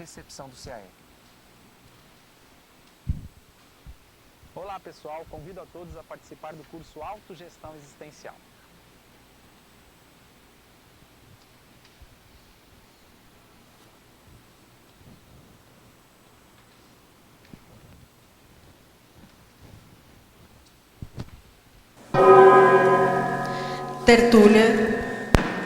recepção do CAE. Olá pessoal, convido a todos a participar do curso Autogestão Existencial. Tertúlia.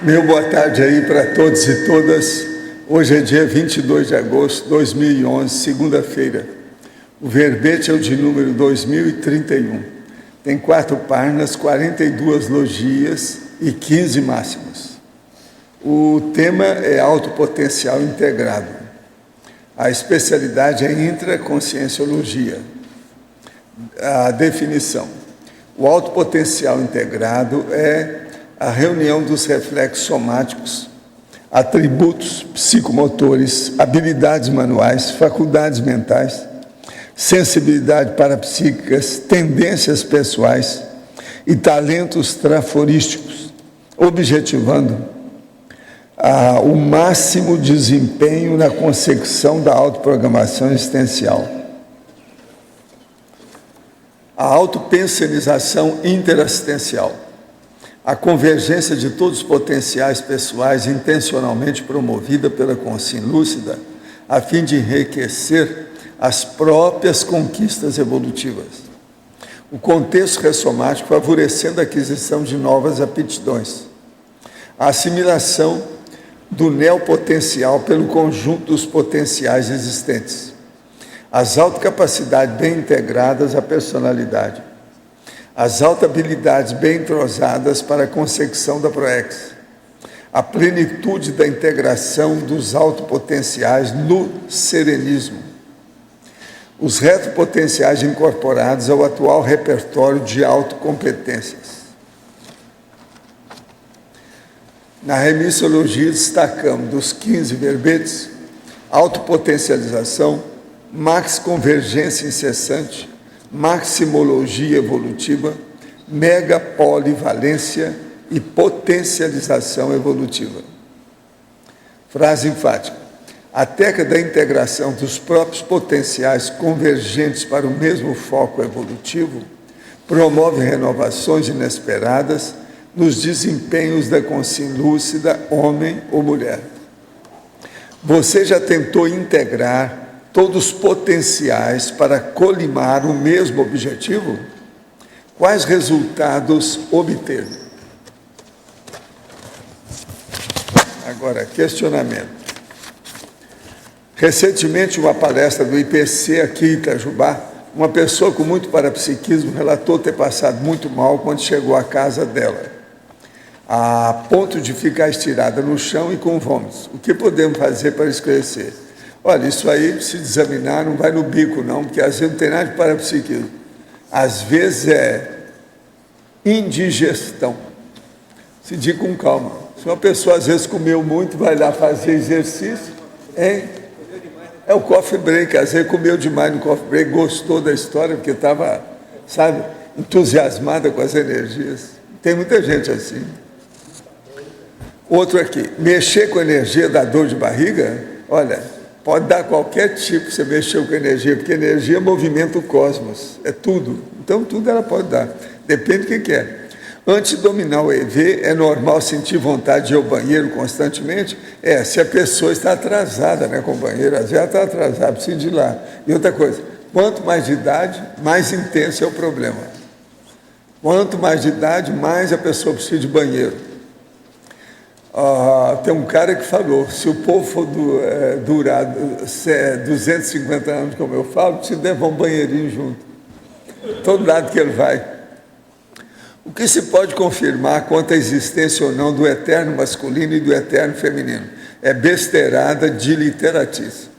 Meu boa tarde aí para todos e todas. Hoje é dia 22 de agosto de 2011, segunda-feira. O verbete é o de número 2031. Tem 4 páginas, 42 logias e 15 máximos. O tema é autopotencial integrado. A especialidade é intraconscienciologia. A definição. O autopotencial integrado é a reunião dos reflexos somáticos, atributos psicomotores, habilidades manuais, faculdades mentais, sensibilidade parapsíquicas, tendências pessoais e talentos traforísticos, objetivando o máximo desempenho na consecução da autoprogramação existencial. A autopensionização interassistencial. A convergência de todos os potenciais pessoais intencionalmente promovida pela consciência lúcida, a fim de enriquecer as próprias conquistas evolutivas. O contexto ressomático favorecendo a aquisição de novas aptidões. A assimilação do neopotencial pelo conjunto dos potenciais existentes. As autocapacidades bem integradas à personalidade. As auto-habilidades bem entrosadas para a consecução da proex, a plenitude da integração dos autopotenciais no serenismo, os retropotenciais incorporados ao atual repertório de autocompetências. Na remissiologia destacamos dos 15 verbetes, autopotencialização, max-convergência incessante, maximologia evolutiva, megapolivalência e potencialização evolutiva. Frase enfática. A técnica da integração dos próprios potenciais convergentes para o mesmo foco evolutivo promove renovações inesperadas nos desempenhos da consciência lúcida, homem ou mulher. Você já tentou integrar todos os potenciais para colimar o mesmo objetivo? Quais resultados obter? Agora, questionamento. Recentemente, uma palestra do IPC aqui em Itajubá, uma pessoa com muito parapsiquismo relatou ter passado muito mal quando chegou à casa dela, a ponto de ficar estirada no chão e com vômitos. O que podemos fazer para esclarecer? Olha, isso aí, se examinar, não vai no bico, não, porque às vezes não tem nada de parapsiquismo. Às vezes é indigestão. Se diga com calma. Se uma pessoa às vezes comeu muito, vai lá fazer exercício, hein? É o coffee break, às vezes comeu demais no coffee break, gostou da história, porque estava, sabe, entusiasmada com as energias. Tem muita gente assim. Outro aqui, mexer com a energia da dor de barriga, olha, pode dar qualquer tipo, você mexeu com energia, porque energia movimenta o cosmos, é tudo. Então, tudo ela pode dar, depende do que é. Antes de dominar o EV, é normal sentir vontade de ir ao banheiro constantemente? Se a pessoa está atrasada, né, com o banheiro, às vezes ela está atrasada, precisa de ir lá. E outra coisa, quanto mais de idade, mais intenso é o problema. Quanto mais de idade, mais a pessoa precisa de banheiro. Tem um cara que falou, se o povo for durar 250 anos, como eu falo, se leva um banheirinho junto. Todo lado que ele vai. O que se pode confirmar quanto à existência ou não do eterno masculino e do eterno feminino? É besteirada de literatice.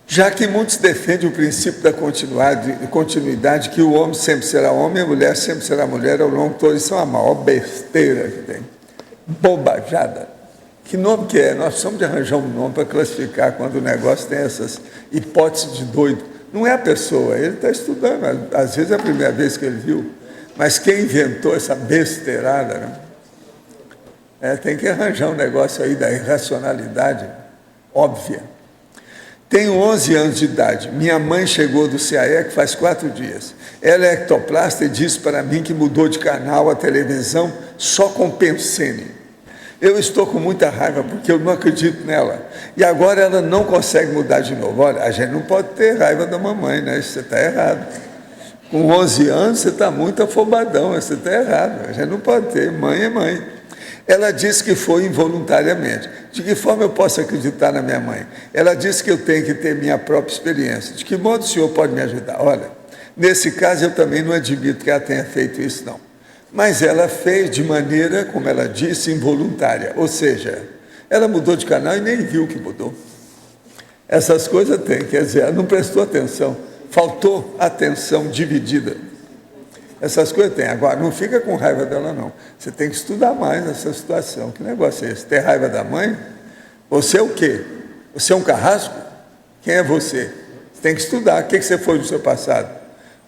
Já que muitos defendem o princípio da continuidade, que o homem sempre será homem, a mulher sempre será mulher, ao longo todo, isso é uma maior besteira que tem. Bobajada. Que nome que é? Nós precisamos de arranjar um nome para classificar quando o negócio tem essas hipóteses de doido. Não é a pessoa, ele está estudando, às vezes é a primeira vez que ele viu, mas quem inventou essa besteirada, né? Tem que arranjar um negócio aí da irracionalidade óbvia. Tenho 11 anos de idade. Minha mãe chegou do CAEC faz 4 dias. Ela é ectoplasta e disse para mim que mudou de canal a televisão só com Pensene. Eu estou com muita raiva porque eu não acredito nela. E agora ela não consegue mudar de novo. Olha, a gente não pode ter raiva da mamãe, né? Isso está errado. Com 11 anos você está muito afobadão, você está errado. A gente não pode ter, mãe é mãe. Ela disse que foi involuntariamente. De que forma eu posso acreditar na minha mãe? Ela disse que eu tenho que ter minha própria experiência. De que modo o senhor pode me ajudar? Olha, nesse caso eu também não admito que ela tenha feito isso, não. Mas ela fez de maneira, como ela disse, involuntária. Ou seja, ela mudou de canal e nem viu que mudou. Essas coisas tem, quer dizer, ela não prestou atenção. Faltou atenção dividida. Essas coisas tem. Agora, não fica com raiva dela, não. Você tem que estudar mais nessa situação. Que negócio é esse? Ter raiva da mãe? Você é o quê? Você é um carrasco? Quem é você? Você tem que estudar. O que você foi no seu passado?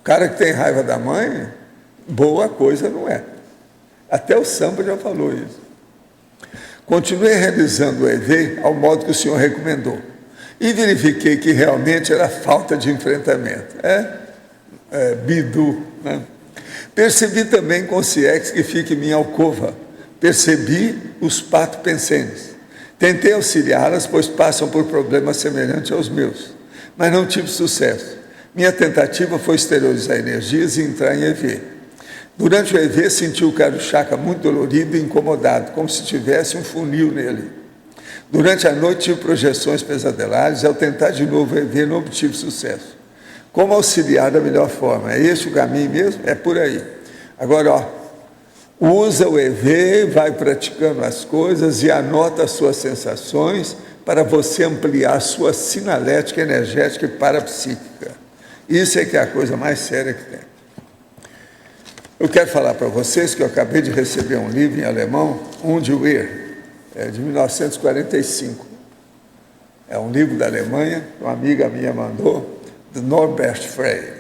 O cara que tem raiva da mãe, boa coisa não é. Até o samba já falou isso. Continuei realizando o EV ao modo que o senhor recomendou. E verifiquei que realmente era falta de enfrentamento. Bidu, né? Percebi também com CIEX que fica em minha alcova. Percebi os pato-pensenes. Tentei auxiliá-las, pois passam por problemas semelhantes aos meus, mas não tive sucesso. Minha tentativa foi exteriorizar energias e entrar em EV. Durante o EV, senti o Karushaka muito dolorido e incomodado, como se tivesse um funil nele. Durante a noite, tive projeções pesadelares e, ao tentar de novo o EV, não obtive sucesso. Como auxiliar da melhor forma? É esse o caminho mesmo? É por aí. Agora, usa o EV, vai praticando as coisas e anota as suas sensações para você ampliar a sua sinalética energética e parapsíquica. Isso é que é a coisa mais séria que tem. Eu quero falar para vocês que eu acabei de receber um livro em alemão, Und wir, de 1945. É um livro da Alemanha, uma amiga minha mandou, do Norbert Frey.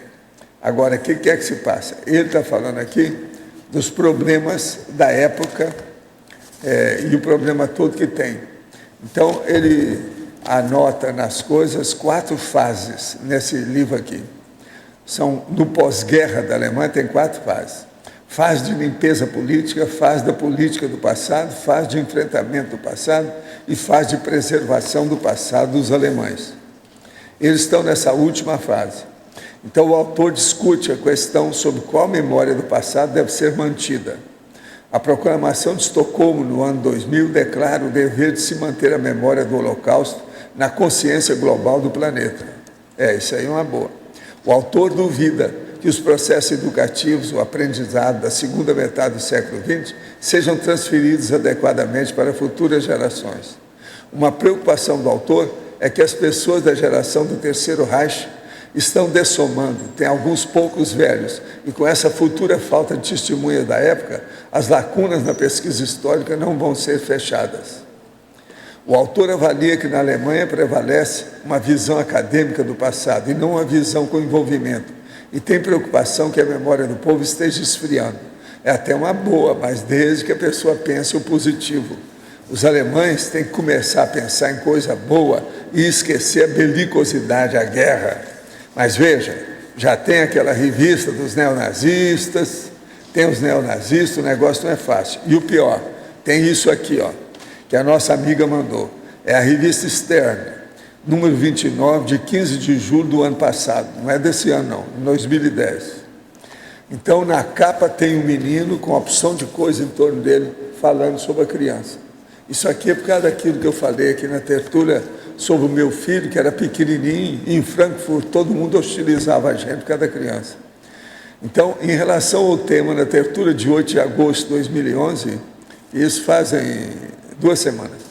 Agora, o que é que se passa? Ele está falando aqui dos problemas da época e o problema todo que tem. Então, ele anota nas coisas 4 fases nesse livro aqui. São, no pós-guerra da Alemanha, tem 4 fases. Fase de limpeza política, fase da política do passado, fase de enfrentamento do passado e fase de preservação do passado dos alemães. Eles estão nessa última fase. Então, o autor discute a questão sobre qual memória do passado deve ser mantida. A Proclamação de Estocolmo, no ano 2000, declara o dever de se manter a memória do Holocausto na consciência global do planeta. Isso aí é uma boa. O autor duvida que os processos educativos, o aprendizado da segunda metade do século XX, sejam transferidos adequadamente para futuras gerações. Uma preocupação do autor é que as pessoas da geração do Terceiro Reich estão dessomando, tem alguns poucos velhos, e com essa futura falta de testemunha da época, as lacunas na pesquisa histórica não vão ser fechadas. O autor avalia que na Alemanha prevalece uma visão acadêmica do passado e não uma visão com envolvimento, e tem preocupação que a memória do povo esteja esfriando. É até uma boa, mas desde que a pessoa pense o positivo. Os alemães têm que começar a pensar em coisa boa e esquecer a belicosidade, a guerra. Mas veja, já tem aquela revista dos neonazistas, tem os neonazistas, o negócio não é fácil. E o pior, tem isso aqui, que a nossa amiga mandou. É a revista Stern, número 29, de 15 de julho do ano passado. Não é desse ano, não, de 2010. Então, na capa tem um menino com opção de coisa em torno dele, falando sobre a criança. Isso aqui é por causa daquilo que eu falei aqui na tertúlia sobre o meu filho, que era pequenininho, e em Frankfurt todo mundo hostilizava a gente por causa da criança. Então, em relação ao tema na tertúlia de 8 de agosto de 2011, isso fazem 2 semanas,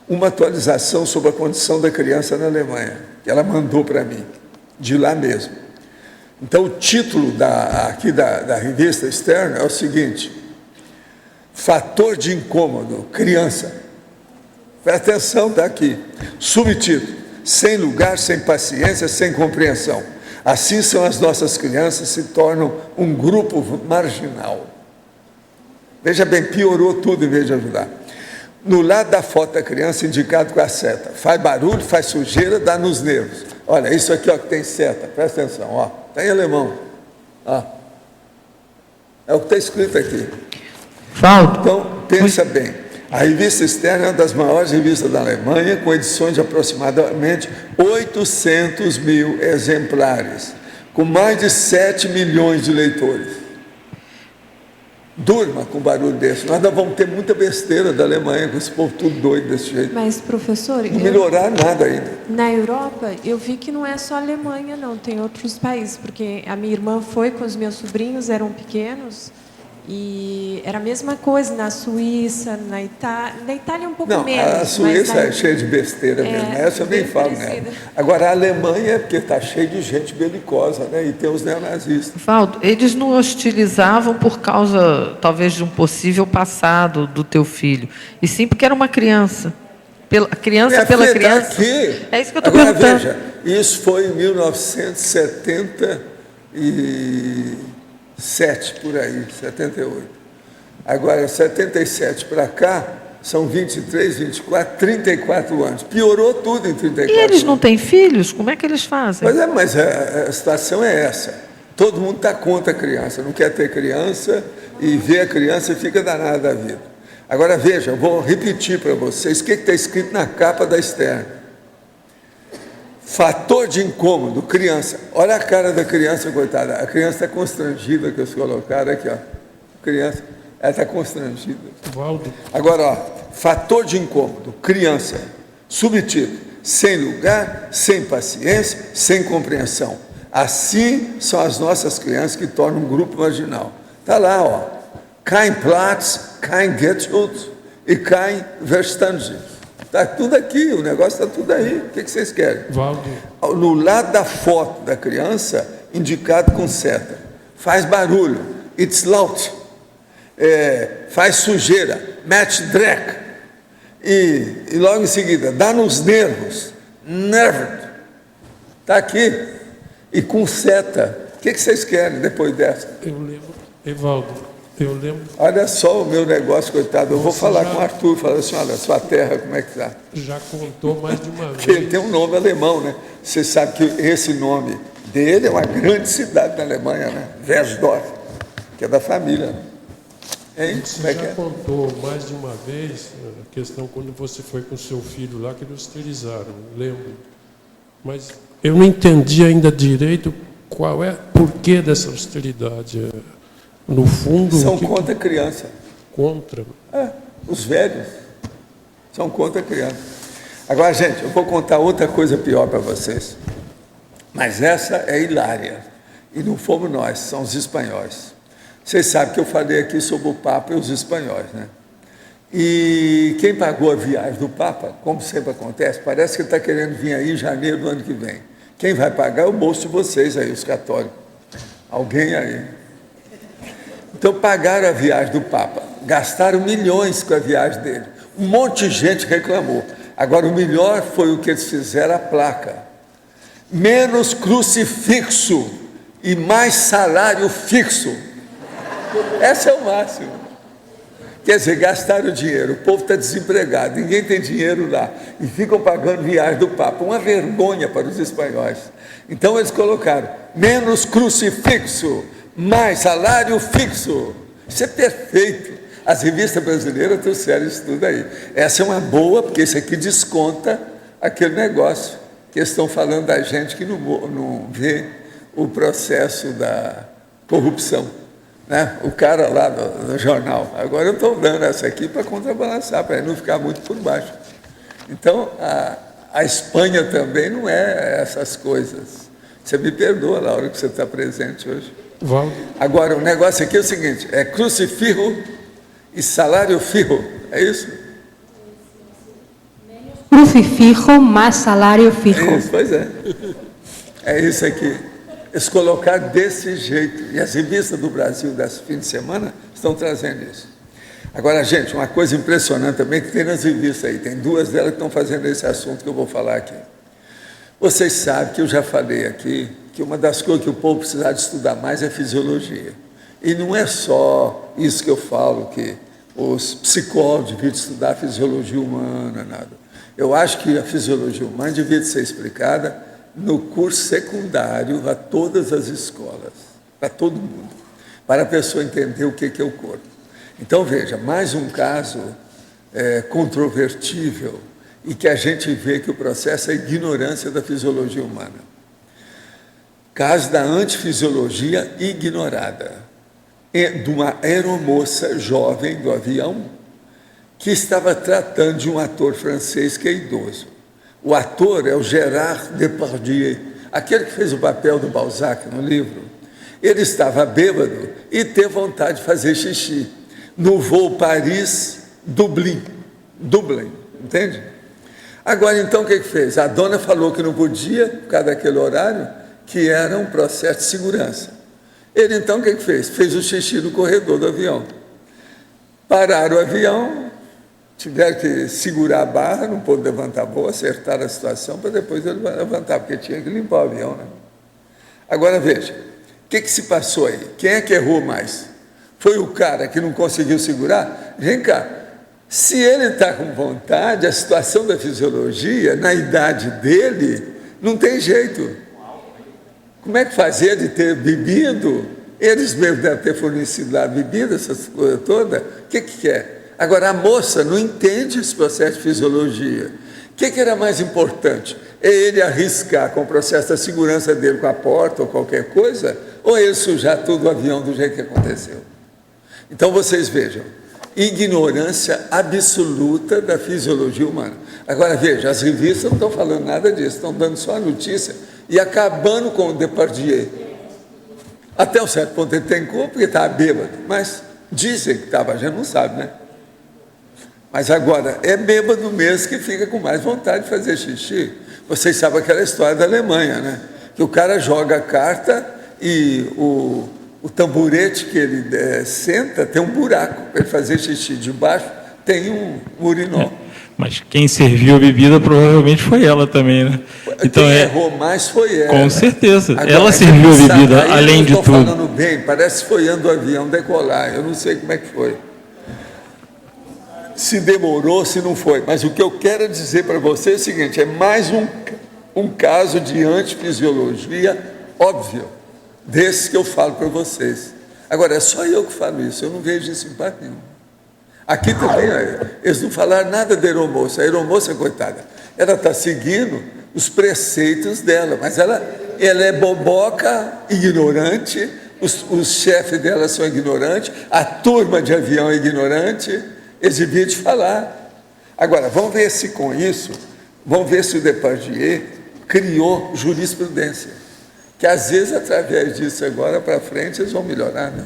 uma atualização sobre a condição da criança na Alemanha, que ela mandou para mim, de lá mesmo. Então, o título aqui da revista Stern é o seguinte: Fator de incômodo, criança. Presta atenção, está aqui. Subtítulo: sem lugar, sem paciência, sem compreensão. Assim são as nossas crianças, se tornam um grupo marginal. Veja bem, piorou tudo em vez de ajudar. No lado da foto da criança, indicado com a seta. Faz barulho, faz sujeira, dá nos nervos. Olha, isso aqui ó, que tem seta, presta atenção, ó, está em alemão. Ó. É o que está escrito aqui. Valdo. Então, pensa bem. A revista Externa é uma das maiores revistas da Alemanha, com edições de aproximadamente 800 mil exemplares, com mais de 7 milhões de leitores. Durma com barulho desse. Nós não vamos ter muita besteira da Alemanha, com esse povo tudo doido desse jeito. Mas, professor, não melhorar nada ainda. Na Europa, eu vi que não é só a Alemanha, não. Tem outros países, porque a minha irmã foi com os meus sobrinhos, eram pequenos, e era a mesma coisa na Suíça, na Itália. Na Itália um pouco não, menos. A Suíça é cheia de besteira mesmo. Essa eu nem falo nela. Agora, a Alemanha é porque está cheia de gente belicosa, né? E tem os neonazistas. Valdo, eles não hostilizavam por causa, talvez, de um possível passado do teu filho, e sim porque era uma criança. Pela criança. Aqui. É isso que eu estou perguntando. perguntando. Veja, isso foi em 1977, por aí, 78. Agora, 77 para cá, são 23, 24, 34 anos. Piorou tudo em 34 anos. E eles não têm filhos? Como é que eles fazem? Mas a situação é essa. Todo mundo está contra a criança, não quer ter criança, e vê a criança e fica danado da vida. Agora, veja, eu vou repetir para vocês o que está escrito na capa da Externa. Fator de incômodo, criança. Olha a cara da criança, coitada. A criança está constrangida que eles colocaram aqui, ó. Criança, ela está constrangida. Valdo. Agora, ó, fator de incômodo, criança. Subtítulo: sem lugar, sem paciência, sem compreensão. Assim são as nossas crianças que tornam um grupo marginal. Está lá, ó. Kein Platz, kein Geldschutz e kein Verstand. Está tudo aqui, o negócio está tudo aí. O que vocês querem? Valdo. No lado da foto da criança, indicado com seta. Faz barulho, it's laut. Faz sujeira, match dreck. E logo em seguida, dá nos nervos, nerved. Está aqui. E com seta. O que vocês querem depois dessa? Eu lembro, Evaldo. Eu lembro. Olha só o meu negócio, coitado. Eu vou falar com o Arthur, falar assim, olha, sua terra, como é que está? Já contou mais de uma vez. Porque ele tem um nome alemão, né? Você sabe que esse nome dele é uma grande cidade da Alemanha, né? Wesdorf, que é da família. Hein? Você já contou mais de uma vez a questão quando você foi com seu filho lá, que eles hostilizaram, lembro. Mas eu não entendi ainda direito qual é o porquê dessa hostilidade. No fundo... São contra a criança. Contra? Os velhos são contra a criança. Agora, gente, eu vou contar outra coisa pior para vocês. Mas essa é hilária. E não fomos nós, são os espanhóis. Vocês sabem que eu falei aqui sobre o Papa e os espanhóis, né? E quem pagou a viagem do Papa, como sempre acontece, parece que ele está querendo vir aí em janeiro do ano que vem. Quem vai pagar é o bolso de vocês aí, os católicos. Alguém aí. Então, pagaram a viagem do Papa, gastaram milhões com a viagem dele. Um monte de gente reclamou. Agora, o melhor foi o que eles fizeram, a placa. Menos crucifixo e mais salário fixo. Esse é o máximo. Quer dizer, gastaram dinheiro, o povo está desempregado, ninguém tem dinheiro lá, e ficam pagando viagem do Papa. Uma vergonha para os espanhóis. Então, eles colocaram menos crucifixo, mais salário fixo. Isso é perfeito. As revistas brasileiras trouxeram isso tudo aí. Essa é uma boa, porque isso aqui desconta aquele negócio que eles estão falando da gente que não vê o processo da corrupção, né? O cara lá no jornal. Agora eu estou dando essa aqui para contrabalançar, para não ficar muito por baixo. Então, a Espanha também não é essas coisas. Você me perdoa, Laura, que você está presente hoje. Valdo. Agora, o negócio aqui é o seguinte, é crucifixo e salário fijo, é isso? Crucifixo mais salário fijo. É isso, pois é. É isso aqui. Eles colocaram desse jeito. E as revistas do Brasil desse fim de semana estão trazendo isso. Agora, gente, uma coisa impressionante também que tem nas revistas aí. Tem duas delas que estão fazendo esse assunto que eu vou falar aqui. Vocês sabem que eu já falei aqui que uma das coisas que o povo precisa de estudar mais é fisiologia. E não é só isso que eu falo, que os psicólogos deviam estudar a fisiologia humana, nada. Eu acho que a fisiologia humana devia ser explicada no curso secundário a todas as escolas, para todo mundo, para a pessoa entender o que é o corpo. Então, veja, mais um caso controvertível e que a gente vê que o processo é a ignorância da fisiologia humana. Caso da antifisiologia ignorada, de uma aeromoça jovem do avião que estava tratando de um ator francês que é idoso. O ator é o Gérard Depardieu, aquele que fez o papel do Balzac no livro. Ele estava bêbado e teve vontade de fazer xixi no voo Paris-Dublin, entende? Agora, então, o que fez? A dona falou que não podia, por causa daquele horário, que era um processo de segurança. Ele, então, o que fez? Fez o xixi no corredor do avião. Pararam o avião, tiveram que segurar a barra, não pôde levantar a boa, acertar a situação, para depois ele levantar, porque tinha que limpar o avião, né? Agora, veja, o que se passou aí? Quem é que errou mais? Foi o cara que não conseguiu segurar? Vem cá, se ele está com vontade, a situação da fisiologia, na idade dele, não tem jeito. Como é que fazia de ter bebido? Eles mesmos devem ter fornecido lá a bebida, essas coisas todas. O que é? Agora, a moça não entende esse processo de fisiologia. O que era mais importante? É ele arriscar com o processo da segurança dele com a porta ou qualquer coisa, ou ele sujar todo o avião do jeito que aconteceu? Então, vocês vejam, ignorância absoluta da fisiologia humana. Agora, veja, as revistas não estão falando nada disso, estão dando só a notícia e acabando com o Depardieu. Até um certo ponto ele tem culpa, porque estava bêbado, mas dizem que estava, a gente não sabe, né? Mas agora, é bêbado mesmo que fica com mais vontade de fazer xixi. Vocês sabem aquela história da Alemanha, né? Que o cara joga a carta e o tamborete que ele senta tem um buraco para ele fazer xixi. Debaixo tem um urinol. Mas quem serviu a bebida provavelmente foi ela também, né? Então, quem errou mais foi ela. Com certeza. Agora, ela serviu a bebida, além de tudo. Eu estou falando bem, parece que foi do avião decolar. Eu não sei como é que foi. Se demorou, se não foi. Mas o que eu quero dizer para você é o seguinte, é mais um caso de antifisiologia óbvio, desses que eu falo para vocês. Agora, é só eu que falo isso, eu não vejo isso em parte nenhum. Aqui também, eles não falaram nada da aeromoça. A aeromoça, coitada, ela está seguindo os preceitos dela, mas ela é boboca, ignorante, os chefes dela são ignorantes, a turma de avião é ignorante, eles deviam te falar. Agora, vamos ver se com isso, vamos ver se o Depardieu criou jurisprudência, que às vezes, através disso agora para frente, eles vão melhorar, né?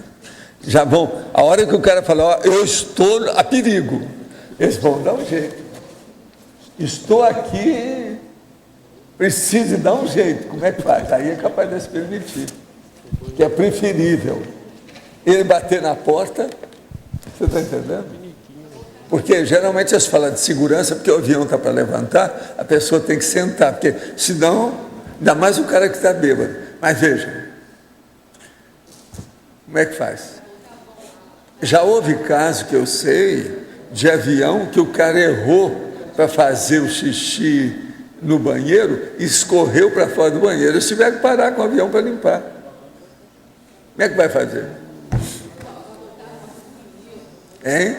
Já vão, a hora que o cara falar, eu estou a perigo, eles vão dar um jeito. Estou aqui, preciso dar um jeito. Como é que faz? Aí é capaz de se permitir, que é preferível ele bater na porta, você está entendendo? Porque geralmente eles falam de segurança, porque o avião está para levantar, a pessoa tem que sentar, porque senão, ainda mais o cara que está bêbado. Mas veja, como é que faz? Já houve caso que eu sei de avião que o cara errou para fazer o xixi no banheiro e escorreu para fora do banheiro. Eles tiveram que parar com o avião para limpar. Como é que vai fazer? Hein?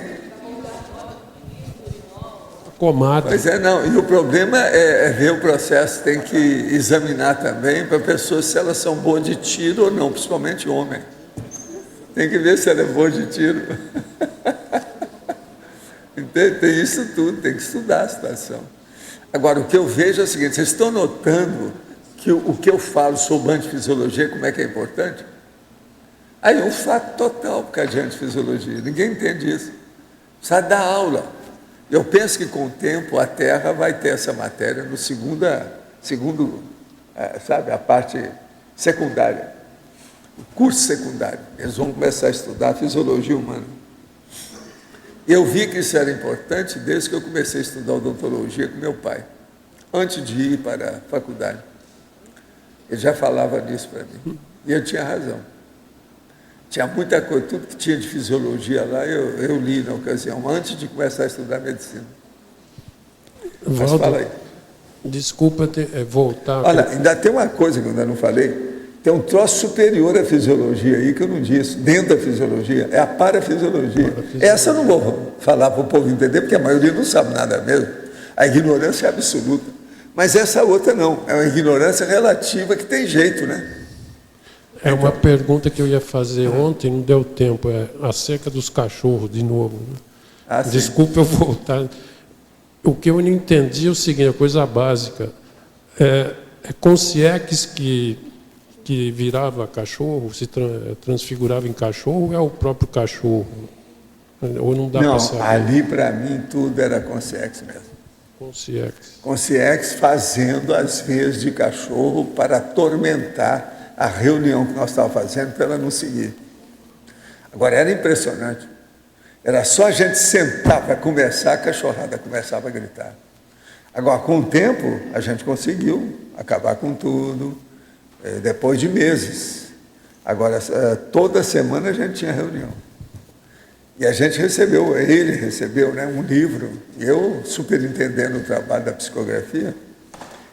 Comadre. Pois é, não. E o problema é ver o processo, tem que examinar também para pessoas se elas são boas de tiro ou não, principalmente homem. Tem que ver se ela é boa de tiro. Tem isso tudo, tem que estudar a situação. Agora, o que eu vejo é o seguinte, vocês estão notando que o que eu falo sobre antifisiologia, como é que é importante? Aí é um fato total por causa de antifisiologia, ninguém entende isso. Precisa dar aula. Eu penso que com o tempo a Terra vai ter essa matéria no segundo, sabe, a parte secundária. O curso secundário, eles vão começar a estudar a fisiologia humana. Eu vi que isso era importante desde que eu comecei a estudar odontologia com meu pai, antes de ir para a faculdade. Ele já falava disso para mim, e eu tinha razão. Tinha muita coisa, tudo que tinha de fisiologia lá, eu li na ocasião, antes de começar a estudar medicina. Mas fala aí. Desculpa voltar. Olha, ainda tem uma coisa que eu ainda não falei. Tem um troço superior à fisiologia aí que eu não disse, dentro da fisiologia, é a parafisiologia. Essa eu não vou falar para o povo entender, porque a maioria não sabe nada mesmo. A ignorância é absoluta. Mas essa outra não, é uma ignorância relativa que tem jeito, né? É uma pergunta que eu ia fazer ontem, não deu tempo, é acerca dos cachorros, de novo. Né? Desculpa eu voltar. O que eu não entendi é o seguinte, a coisa básica. É consciência que virava cachorro, se transfigurava em cachorro, ou é o próprio cachorro? Ou não dá para saber? Não, ali para mim tudo era consciência mesmo. Consciência fazendo as vezes de cachorro para atormentar a reunião que nós estávamos fazendo para ela não seguir. Agora era impressionante. Era só a gente sentar para conversar, a cachorrada começava a gritar. Agora, com o tempo, a gente conseguiu acabar com tudo, depois de meses. Agora, toda semana a gente tinha reunião. E a gente recebeu, ele recebeu, né, um livro, e eu superintendendo o trabalho da psicografia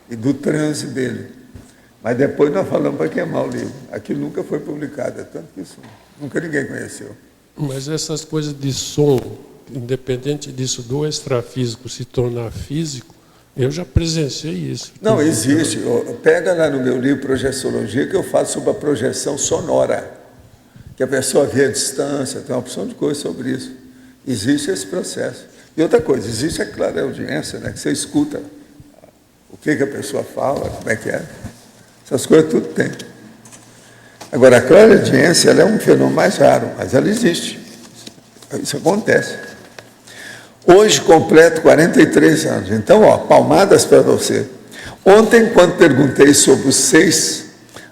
e do transe dele. Mas depois nós falamos para queimar o livro. Aquilo nunca foi publicado, tanto que isso nunca ninguém conheceu. Mas essas coisas de som, independente disso, do extrafísico se tornar físico, eu já presenciei isso. Não, existe. Pega lá no meu livro Projeciologia, que eu falo sobre a projeção sonora, que a pessoa vê a distância, tem uma opção de coisa sobre isso. Existe esse processo. E outra coisa, existe a clareaudiência, né, que você escuta o que a pessoa fala, como é que é. Essas coisas tudo tem. Agora, a clareaudiência ela é um fenômeno mais raro, mas ela existe. Isso acontece. Hoje completo 43 anos. Então, palmadas para você. Ontem, quando perguntei sobre os 6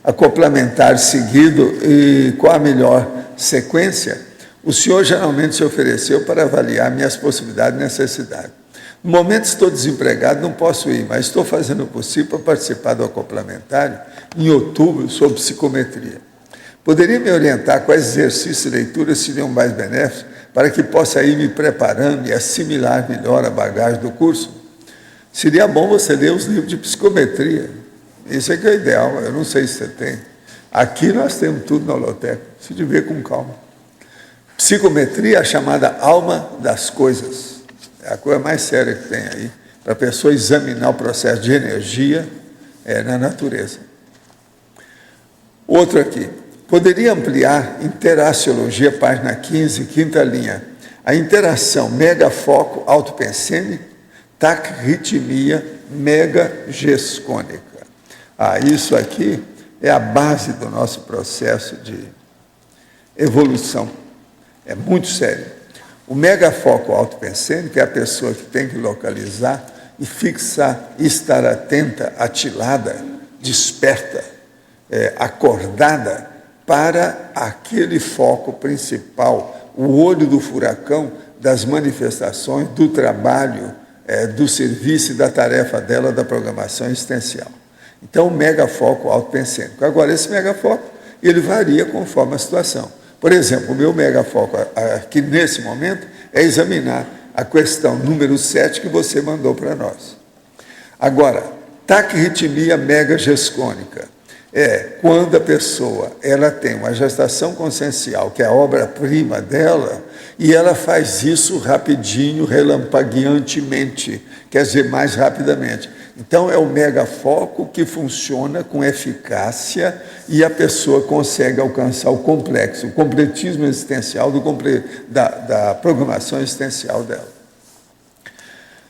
acoplamentar seguido e qual a melhor sequência, o senhor geralmente se ofereceu para avaliar minhas possibilidades e necessidades. No momento estou desempregado, não posso ir, mas estou fazendo o possível para participar do acoplamentário em outubro sobre psicometria. Poderia me orientar quais exercícios e leituras seriam mais benéficos para que possa ir me preparando e assimilar melhor a bagagem do curso? Seria bom você ler os livros de psicometria. Isso é que é o ideal, eu não sei se você tem. Aqui nós temos tudo na holoteca, se de ver com calma. Psicometria é a chamada alma das coisas. É a coisa mais séria que tem aí, para a pessoa examinar o processo de energia na natureza. Outro aqui. Poderia ampliar Interaciologia, página 15, quinta linha. A interação megafoco autopensêmico, taquirritmia megagescônica. Isso aqui é a base do nosso processo de evolução. É muito sério. O megafoco autopensêmico é a pessoa que tem que localizar e fixar, e estar atenta, atilada, desperta, acordada para aquele foco principal, o olho do furacão das manifestações, do trabalho, do serviço e da tarefa dela, da programação existencial. Então, o megafoco autopensêmico. Agora, esse megafoco, ele varia conforme a situação. Por exemplo, o meu megafoco aqui nesse momento é examinar a questão número 7 que você mandou para nós. Agora, taquirritmia megagescônica é quando a pessoa ela tem uma gestação consciencial, que é a obra-prima dela, e ela faz isso rapidinho, relampagueantemente, quer dizer, mais rapidamente. Então, é o megafoco que funciona com eficácia e a pessoa consegue alcançar o complexo, o completismo existencial da programação existencial dela.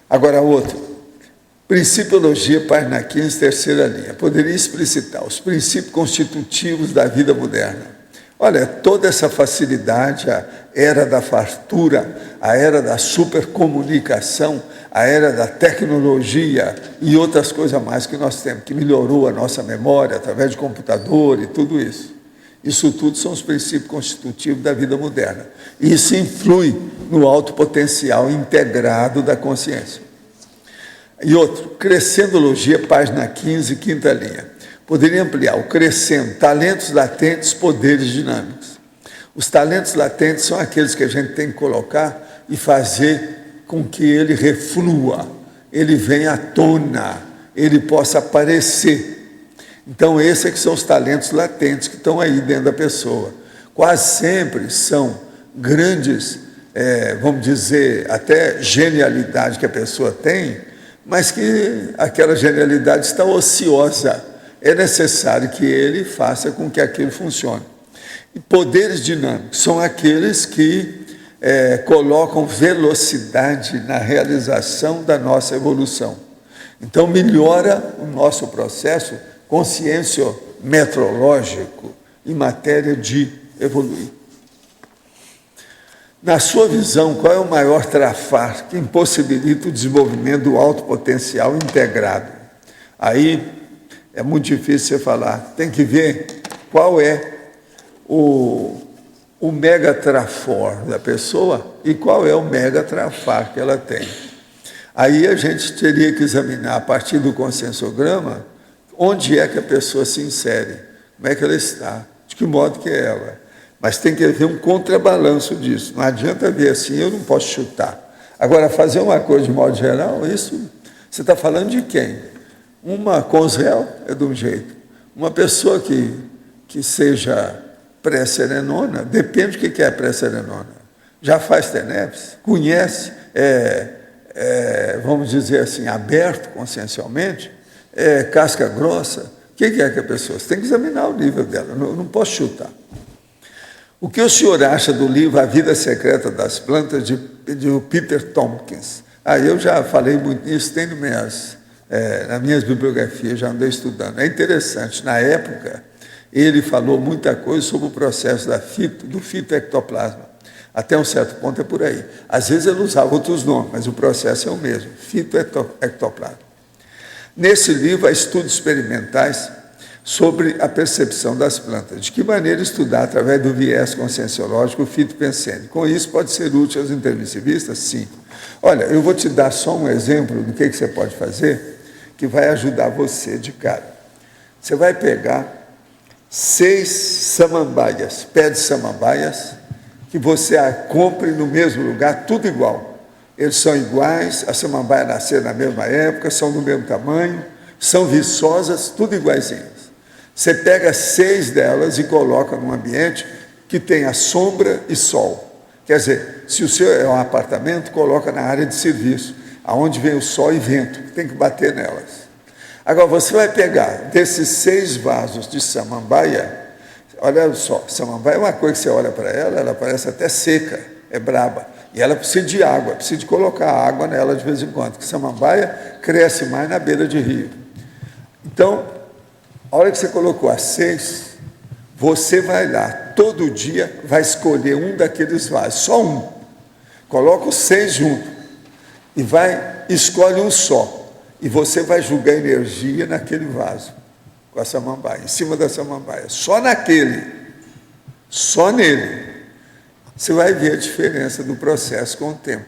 Agora, outro. Principiologia, página 15, terceira linha. Poderia explicitar os princípios constitutivos da vida moderna. Olha, toda essa facilidade, a era da fartura, a era da supercomunicação, a era da tecnologia e outras coisas mais que nós temos, que melhorou a nossa memória através de computador e tudo isso. Isso tudo são os princípios constitutivos da vida moderna. E isso influi no alto potencial integrado da consciência. E outro, Crescendologia, página 15, quinta linha. Poderia ampliar o crescendo, talentos latentes, poderes dinâmicos. Os talentos latentes são aqueles que a gente tem que colocar e fazer com que ele reflua, ele venha à tona, ele possa aparecer. Então, esses que são os talentos latentes que estão aí dentro da pessoa. Quase sempre são grandes, vamos dizer, até genialidade que a pessoa tem, mas que aquela genialidade está ociosa. É necessário que ele faça com que aquilo funcione. E poderes dinâmicos são aqueles que colocam velocidade na realização da nossa evolução. Então, melhora o nosso processo conscienciometrológico em matéria de evoluir. Na sua visão, qual é o maior trafar que impossibilita o desenvolvimento do alto potencial integrado? Aí é muito difícil você falar. Tem que ver qual é o mega trafor da pessoa e qual é o mega trafar que ela tem. Aí a gente teria que examinar, a partir do conscienciograma, onde é que a pessoa se insere, como é que ela está, de que modo que é ela. Mas tem que haver um contrabalanço disso. Não adianta ver assim, eu não posso chutar. Agora, fazer uma coisa de modo geral, isso, você está falando de quem? Uma consréu é de um jeito. Uma pessoa que seja pré-serenona, depende do que é pré-serenona. Já faz TENEPS, conhece, vamos dizer assim, aberto consciencialmente, casca grossa. O que é que a pessoa? Você tem que examinar o nível dela, não posso chutar. O que o senhor acha do livro A Vida Secreta das Plantas, de Peter Tompkins? Eu já falei muito nisso, tem nas minhas bibliografias, já andei estudando. É interessante, na época, ele falou muita coisa sobre o processo do fitoectoplasma. Até um certo ponto é por aí. Às vezes ele usava outros nomes, mas o processo é o mesmo, fitoectoplasma. Nesse livro, há estudos experimentais sobre a percepção das plantas. De que maneira estudar, através do viés conscienciológico, o fitopensene. Com isso, pode ser útil aos intermissivistas? Sim. Olha, eu vou te dar só um exemplo do que você pode fazer, que vai ajudar você de cara. Você vai pegar 6 samambaias, pés de samambaias, que você compre no mesmo lugar, tudo igual. Eles são iguais, a samambaia nasceu na mesma época, são do mesmo tamanho, são viçosas, tudo iguaizinhas. Você pega 6 delas e coloca num ambiente que tenha sombra e sol. Quer dizer, se o seu é um apartamento, coloca na área de serviço, aonde vem o sol e vento, que tem que bater nelas. Agora, você vai pegar desses 6 vasos de samambaia, olha só, samambaia é uma coisa que você olha para ela, ela parece até seca, é braba. E ela precisa de água, precisa de colocar água nela de vez em quando, porque samambaia cresce mais na beira de rio. Então, a hora que você colocou as 6, você vai lá, todo dia, vai escolher um daqueles vasos, só um. Coloca os 6 junto e escolhe um só. E você vai julgar energia naquele vaso, com a samambaia, em cima da samambaia. Só naquele, só nele. Você vai ver a diferença do processo com o tempo.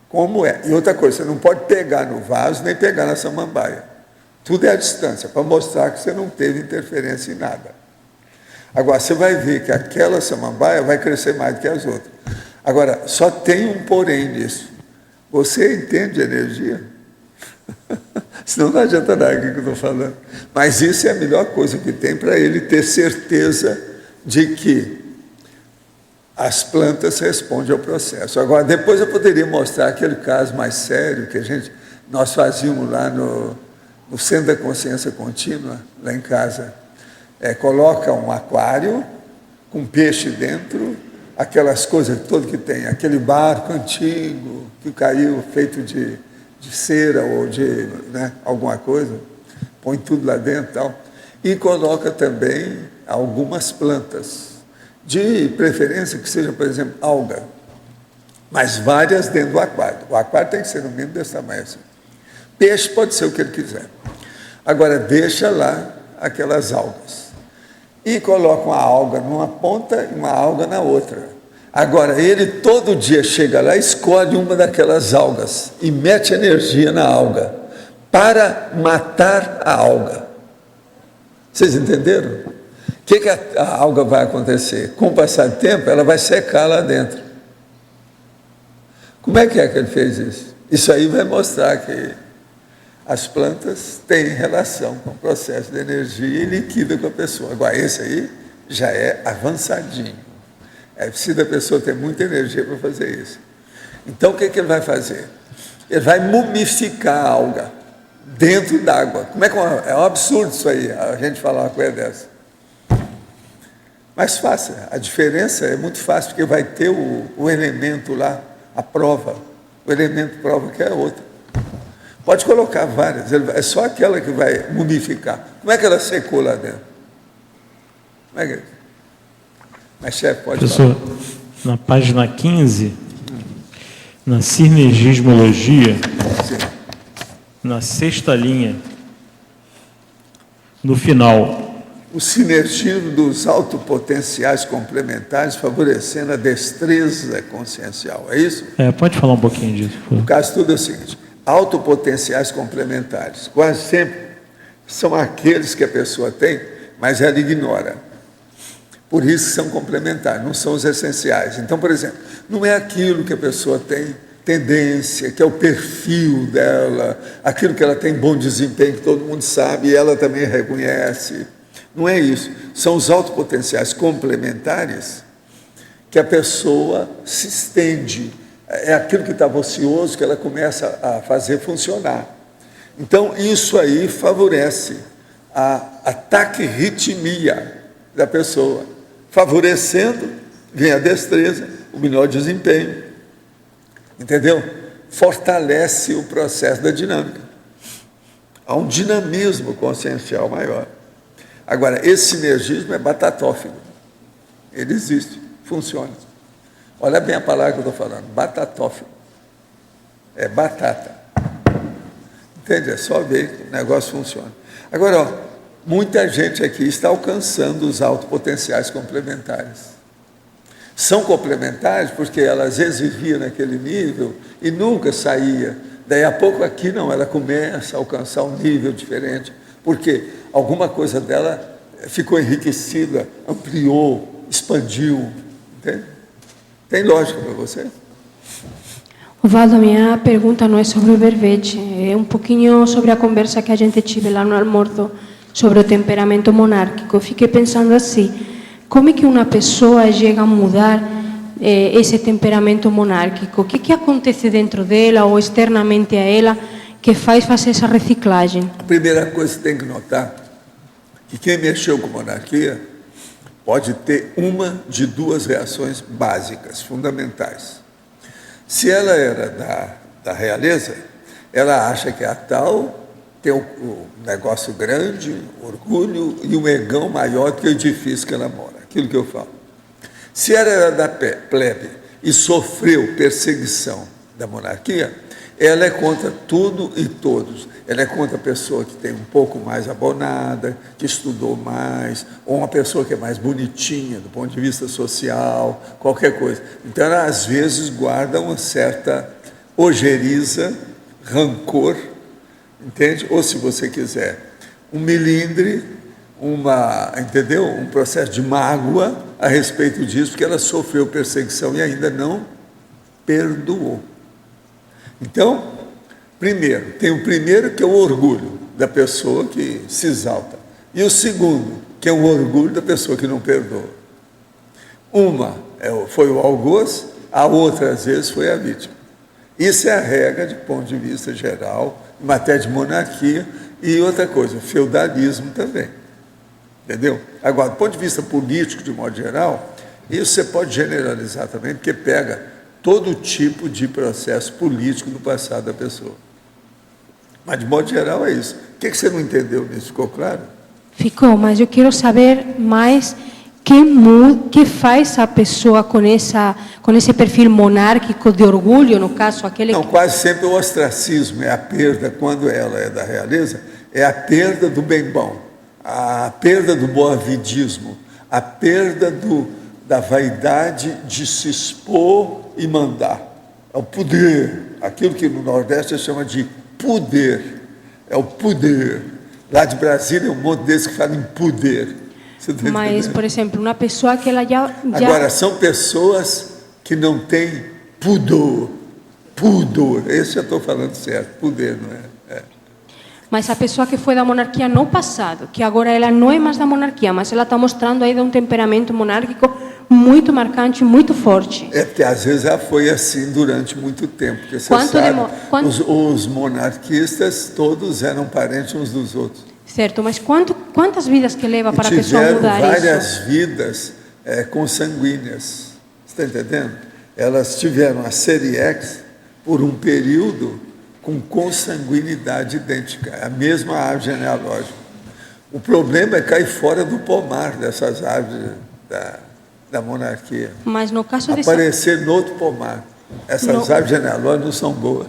Como é. E outra coisa, você não pode pegar no vaso, nem pegar na samambaia. Tudo é à distância, para mostrar que você não teve interferência em nada. Agora, você vai ver que aquela samambaia vai crescer mais do que as outras. Agora, só tem um porém nisso. Você entende energia? Senão não adianta nada o que eu estou falando. Mas isso é a melhor coisa que tem para ele ter certeza de que as plantas respondem ao processo. Agora, depois eu poderia mostrar aquele caso mais sério que nós fazíamos lá no Centro da Consciência Contínua, lá em casa. Coloca um aquário com peixe dentro, aquelas coisas todas que tem, aquele barco antigo que caiu, feito de cera ou de alguma coisa, põe tudo lá dentro e tal, e coloca também algumas plantas, de preferência que seja, por exemplo, alga, mas várias dentro do aquário. O aquário tem que ser no mínimo desse tamanho assim. Peixe pode ser o que ele quiser. Agora, deixa lá aquelas algas. E coloca uma alga numa ponta e uma alga na outra. Agora, ele todo dia chega lá, escolhe uma daquelas algas e mete energia na alga para matar a alga. Vocês entenderam? que a alga vai acontecer? Com o passar do tempo, ela vai secar lá dentro. Como é que ele fez isso? Isso aí vai mostrar que as plantas têm relação com o processo de energia e liquida com a pessoa. Agora, esse aí já é avançadinho. É preciso a pessoa ter muita energia para fazer isso. Então, o que ele vai fazer? Ele vai mumificar a alga dentro d'água. Como é que é um absurdo isso aí, a gente falar uma coisa dessa. Mas fácil, a diferença é muito fácil, porque vai ter o elemento lá, a prova. O elemento prova que é outra. Pode colocar várias, é só aquela que vai mumificar. Como é que ela secou lá dentro? Como é que é? Mas, chefe, pode Professor, falar. na página 15, na sinergismologia, Sim. na 6ª linha, no final, O sinergismo dos autopotenciais complementares favorecendo a destreza consciencial, é isso? pode falar um pouquinho disso, por O favor. caso tudo é o seguinte, autopotenciais complementares, quase sempre são aqueles que a pessoa tem, mas ela ignora. Por isso são complementares, não são os essenciais. Então, por exemplo, não é aquilo que a pessoa tem tendência, que é o perfil dela, aquilo que ela tem bom desempenho, que todo mundo sabe e ela também reconhece. Não é isso. São os autopotenciais complementares que a pessoa se estende. É aquilo que estava ocioso que ela começa a fazer funcionar. Então, isso aí favorece a taquirritmia da pessoa. Favorecendo, vem a destreza, o melhor desempenho. Entendeu? Fortalece o processo da dinâmica. Há um dinamismo consciencial maior. Agora, esse sinergismo é batatófago. Ele existe, funciona. Olha bem a palavra que eu estou falando, batatófago. É batata. Entende? É só ver que o negócio funciona. Agora, ó, muita gente aqui está alcançando os autopotenciais complementares. São complementares porque ela às vezes vivia naquele nível e nunca saía. Daí a pouco aqui não, ela começa a alcançar um nível diferente. Porque alguma coisa dela ficou enriquecida, ampliou, expandiu. Entende? Tem lógica para você? Valdo, a minha pergunta não é sobre o verbete, é um pouquinho sobre a conversa que a gente tive lá no almoço sobre o temperamento monárquico. Eu fiquei pensando assim, como é que uma pessoa chega a mudar esse temperamento monárquico? O que acontece dentro dela ou externamente a ela que faz fazer essa reciclagem? A primeira coisa que tem que notar que quem mexeu com monarquia pode ter uma de duas reações básicas, fundamentais. Se ela era da realeza, ela acha que a tal tem um negócio grande, orgulho e um egão maior do que o edifício que ela mora, aquilo que eu falo. Se ela era da plebe e sofreu perseguição da monarquia, ela é contra tudo e todos. Ela é contra a pessoa que tem um pouco mais abonada, que estudou mais, ou uma pessoa que é mais bonitinha do ponto de vista social, qualquer coisa. Então, ela às vezes guarda uma certa ojeriza, rancor, entende? Ou, se você quiser, um melindre, entendeu? Um processo de mágoa a respeito disso, porque ela sofreu perseguição e ainda não perdoou. Então, primeiro, tem o primeiro que é o orgulho da pessoa que se exalta. E o segundo, que é o orgulho da pessoa que não perdoa. Uma foi o algoz, a outra, às vezes, foi a vítima. Isso é a regra, de ponto de vista geral, em matéria de monarquia, e outra coisa, feudalismo também. Entendeu? Agora, do ponto de vista político, de modo geral, isso você pode generalizar também, porque pega todo tipo de processo político no passado da pessoa. Mas, de modo geral, é isso. O que você não entendeu nisso? Ficou claro? Ficou, mas eu quero saber mais que faz a pessoa com esse perfil monárquico de orgulho, no caso, aquele... Não, quase sempre o ostracismo é a perda, quando ela é da realeza, é a perda do bem bom, a perda do boavidismo, a perda da vaidade de se expor e mandar. É o poder, aquilo que no Nordeste se chama de poder, é o poder. Lá de Brasília é um monte desse que fala em poder. Mas, por exemplo, uma pessoa que ela já... Agora, são pessoas que não têm pudor. Pudor. Esse eu estou falando certo. Poder, não é? Mas a pessoa que foi da monarquia no passado, que agora ela não é mais da monarquia, mas ela está mostrando aí um temperamento monárquico muito marcante, muito forte. É porque às vezes já foi assim durante muito tempo. Porque você sabe, os monarquistas todos eram parentes uns dos outros. Certo, mas quantas vidas que leva para a pessoa mudar isso? Tiveram várias vidas consanguíneas. Você está entendendo? Elas tiveram a série X por um período com consanguinidade idêntica, a mesma árvore genealógica. O problema é cair fora do pomar dessas árvores da monarquia. Mas no caso aparecer no outro pomar. Essas árvores genealógicas não são boas.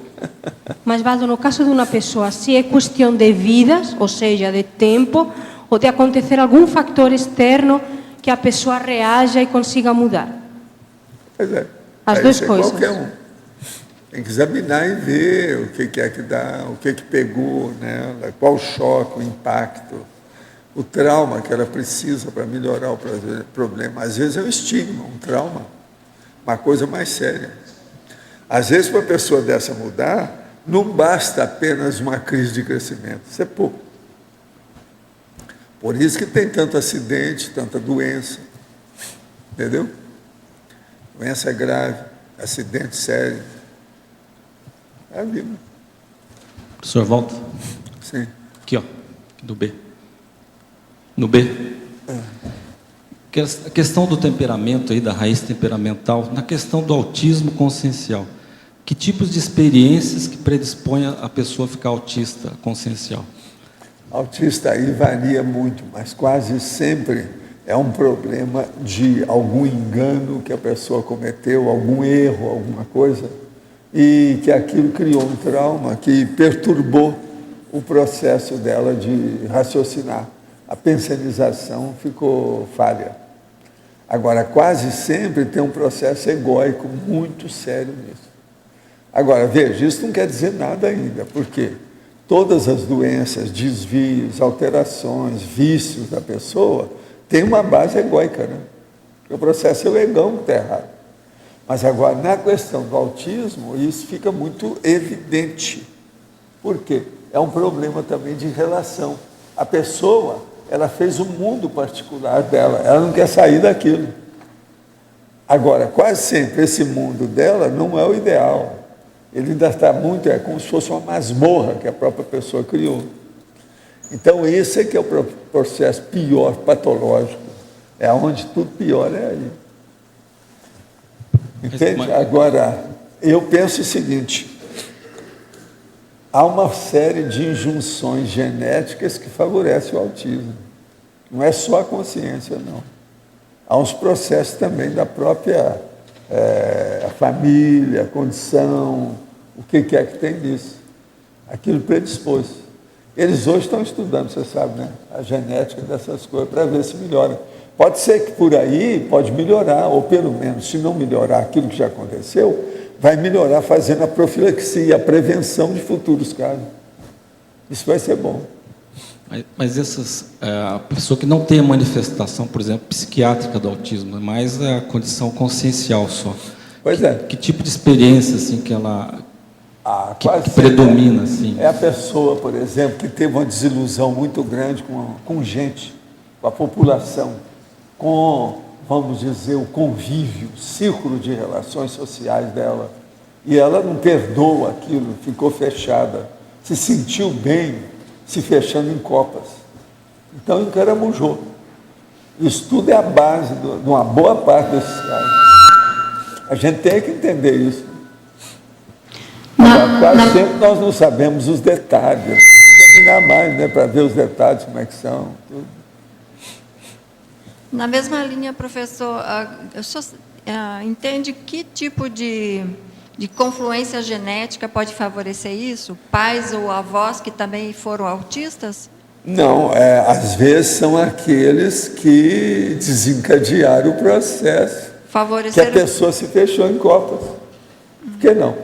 Mas, Valdo, no caso de uma pessoa, se é questão de vidas, ou seja, de tempo, ou de acontecer algum fator externo que a pessoa reaja e consiga mudar? Pois é. As duas coisas. Qualquer um. Tem que examinar e ver o que é que dá, o que pegou nela, qual o choque, o impacto, o trauma que ela precisa para melhorar o problema. Às vezes é um estigma, um trauma, uma coisa mais séria. Às vezes, para a pessoa dessa mudar, não basta apenas uma crise de crescimento, isso é pouco. Por isso que tem tanto acidente, tanta doença, entendeu? Doença grave, acidente sério. É a vida. Professor, volta. Sim. Aqui, ó, do B. No B. A questão do temperamento aí, da raiz temperamental, na questão do autismo consciencial. Que tipos de experiências que predispõem a pessoa a ficar autista consciencial? Autista aí varia muito, mas quase sempre é um problema de algum engano que a pessoa cometeu, algum erro, alguma coisa, e que aquilo criou um trauma que perturbou o processo dela de raciocinar. A pensionização ficou falha. Agora, quase sempre tem um processo egóico muito sério nisso. Agora, veja, isso não quer dizer nada ainda, porque todas as doenças, desvios, alterações, vícios da pessoa têm uma base egóica, né? O processo é o egão que está errado. Mas agora, na questão do autismo, isso fica muito evidente. Por quê? É um problema também de relação. A pessoa, ela fez um mundo particular dela, ela não quer sair daquilo. Agora, quase sempre esse mundo dela não é o ideal. Ele ainda está muito, é como se fosse uma masmorra que a própria pessoa criou. Então, esse é que é o processo pior, patológico. É onde tudo pior é aí. Entende? Agora, eu penso o seguinte, há uma série de injunções genéticas que favorecem o autismo. Não é só a consciência, não. Há uns processos também da própria a família, a condição, o que é que tem nisso. Aquilo predispôs. Eles hoje estão estudando, você sabe, né? A genética dessas coisas, para ver se melhora. Pode ser que por aí pode melhorar, ou pelo menos, se não melhorar aquilo que já aconteceu, vai melhorar fazendo a profilaxia, a prevenção de futuros casos. Isso vai ser bom. Mas a pessoa que não tem a manifestação, por exemplo, psiquiátrica do autismo, é mais a condição consciencial só. Pois é. Que tipo de experiência assim, que ela que quase predomina? Assim? É a pessoa, por exemplo, que teve uma desilusão muito grande com gente, com a população, com, vamos dizer, o convívio, o círculo de relações sociais dela. E ela não perdoa aquilo, ficou fechada, se sentiu bem, se fechando em copas. Então, encaramujou. Isso tudo é a base de uma boa parte desses casos. A gente tem que entender isso. Quase sempre nós não sabemos os detalhes. Examinar mais, né, para ver os detalhes, como é que são. Tudo. Na mesma linha, professor, o senhor entende que tipo de confluência genética pode favorecer isso? Pais ou avós que também foram autistas? Não, às vezes são aqueles que desencadearam o processo, que a pessoa se fechou em copas. Por que não?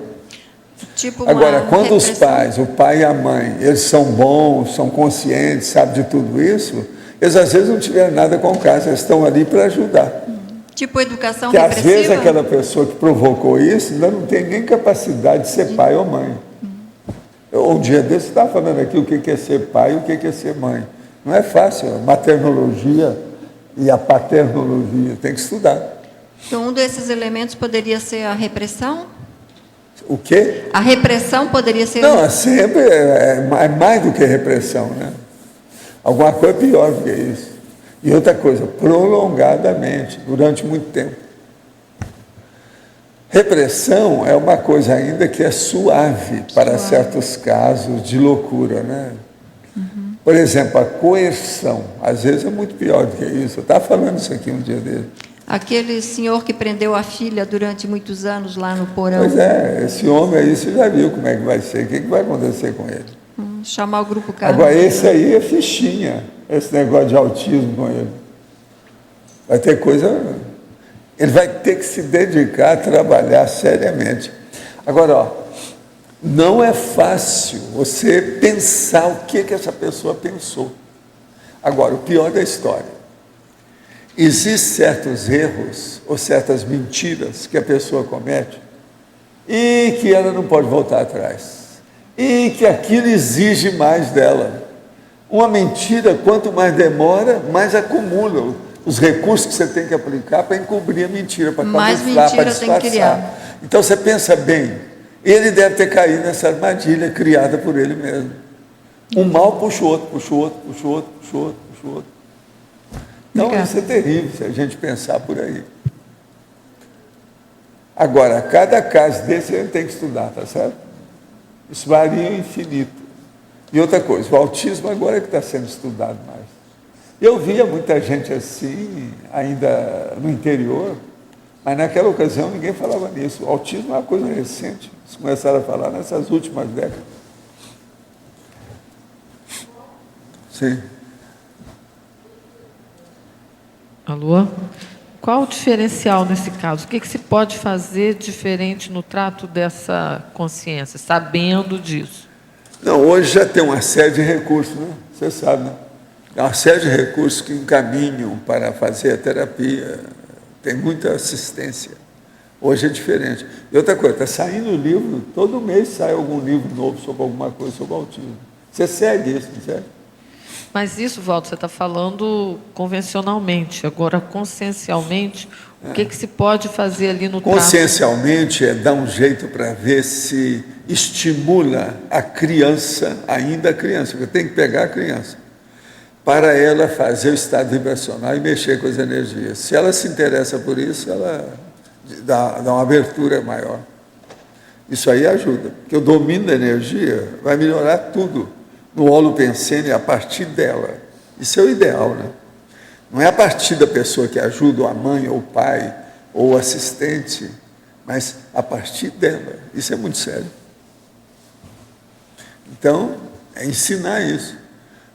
Tipo agora, quando os pais, o pai e a mãe, eles são bons, são conscientes, sabem de tudo isso, Eles às vezes não tiveram nada com casa, eles estão ali para ajudar. Tipo educação Que às repressiva? vezes aquela pessoa que provocou isso ainda não tem nem capacidade de ser pai ou mãe. Um dia desse estava falando aqui o que é ser pai e o que é ser mãe. Não é fácil, a maternologia e a paternologia, tem que estudar. Então, um desses elementos poderia ser a repressão? O quê? A repressão poderia ser... Não, sempre é mais do que repressão, né? Alguma coisa pior do que isso. E outra coisa, prolongadamente, durante muito tempo. Repressão é uma coisa ainda que é suave para certos casos de loucura, né? Por exemplo, a coerção, às vezes é muito pior do que isso. Eu estava falando isso aqui um dia dele. Aquele senhor que prendeu a filha durante muitos anos lá no porão. Pois é, esse homem aí, você já viu como é que vai ser, o que vai acontecer com ele. Chamar o grupo Carlos. Agora, esse aí é fichinha, esse negócio de autismo com ele. Vai ter coisa... Ele vai ter que se dedicar a trabalhar seriamente. Agora, ó, não é fácil você pensar o que essa pessoa pensou. Agora, o pior da história, existem certos erros ou certas mentiras que a pessoa comete e que ela não pode voltar atrás. E que aquilo exige mais dela. Uma mentira, quanto mais demora, mais acumula os recursos que você tem que aplicar para encobrir a mentira, para camuflar, para disfarçar. Então você pensa bem, ele deve ter caído nessa armadilha criada por ele mesmo. Um mal puxa o outro, puxa o outro, puxa o outro, puxa o outro, puxa o outro. Então isso é terrível se a gente pensar por aí. Agora, cada caso desse a gente tem que estudar, tá certo? Isso varia infinito. E outra coisa, o autismo agora é que está sendo estudado mais. Eu via muita gente assim, ainda no interior, mas naquela ocasião ninguém falava nisso. O autismo é uma coisa recente, eles começaram a falar nessas últimas décadas. Sim. Alô? Qual o diferencial nesse caso? O que se pode fazer diferente no trato dessa consciência, sabendo disso? Não, hoje já tem uma série de recursos, né? Você sabe, né? Tem uma série de recursos que encaminham para fazer a terapia, tem muita assistência. Hoje é diferente. E outra coisa, está saindo livro, todo mês sai algum livro novo sobre alguma coisa sobre autismo. Você segue isso, não segue? Mas isso, Walter, você está falando convencionalmente. Agora, consciencialmente, o que se pode fazer ali no trato? Consciencialmente é dar um jeito para ver se estimula a criança, ainda a criança, porque tem que pegar a criança, para ela fazer o estado vibracional e mexer com as energias. Se ela se interessa por isso, ela dá uma abertura maior. Isso aí ajuda, porque o domínio da energia vai melhorar tudo no holopensene a partir dela. Isso é o ideal, né? Não é a partir da pessoa que ajuda, ou a mãe, ou o pai, ou o assistente, mas a partir dela. Isso é muito sério. Então, é ensinar isso.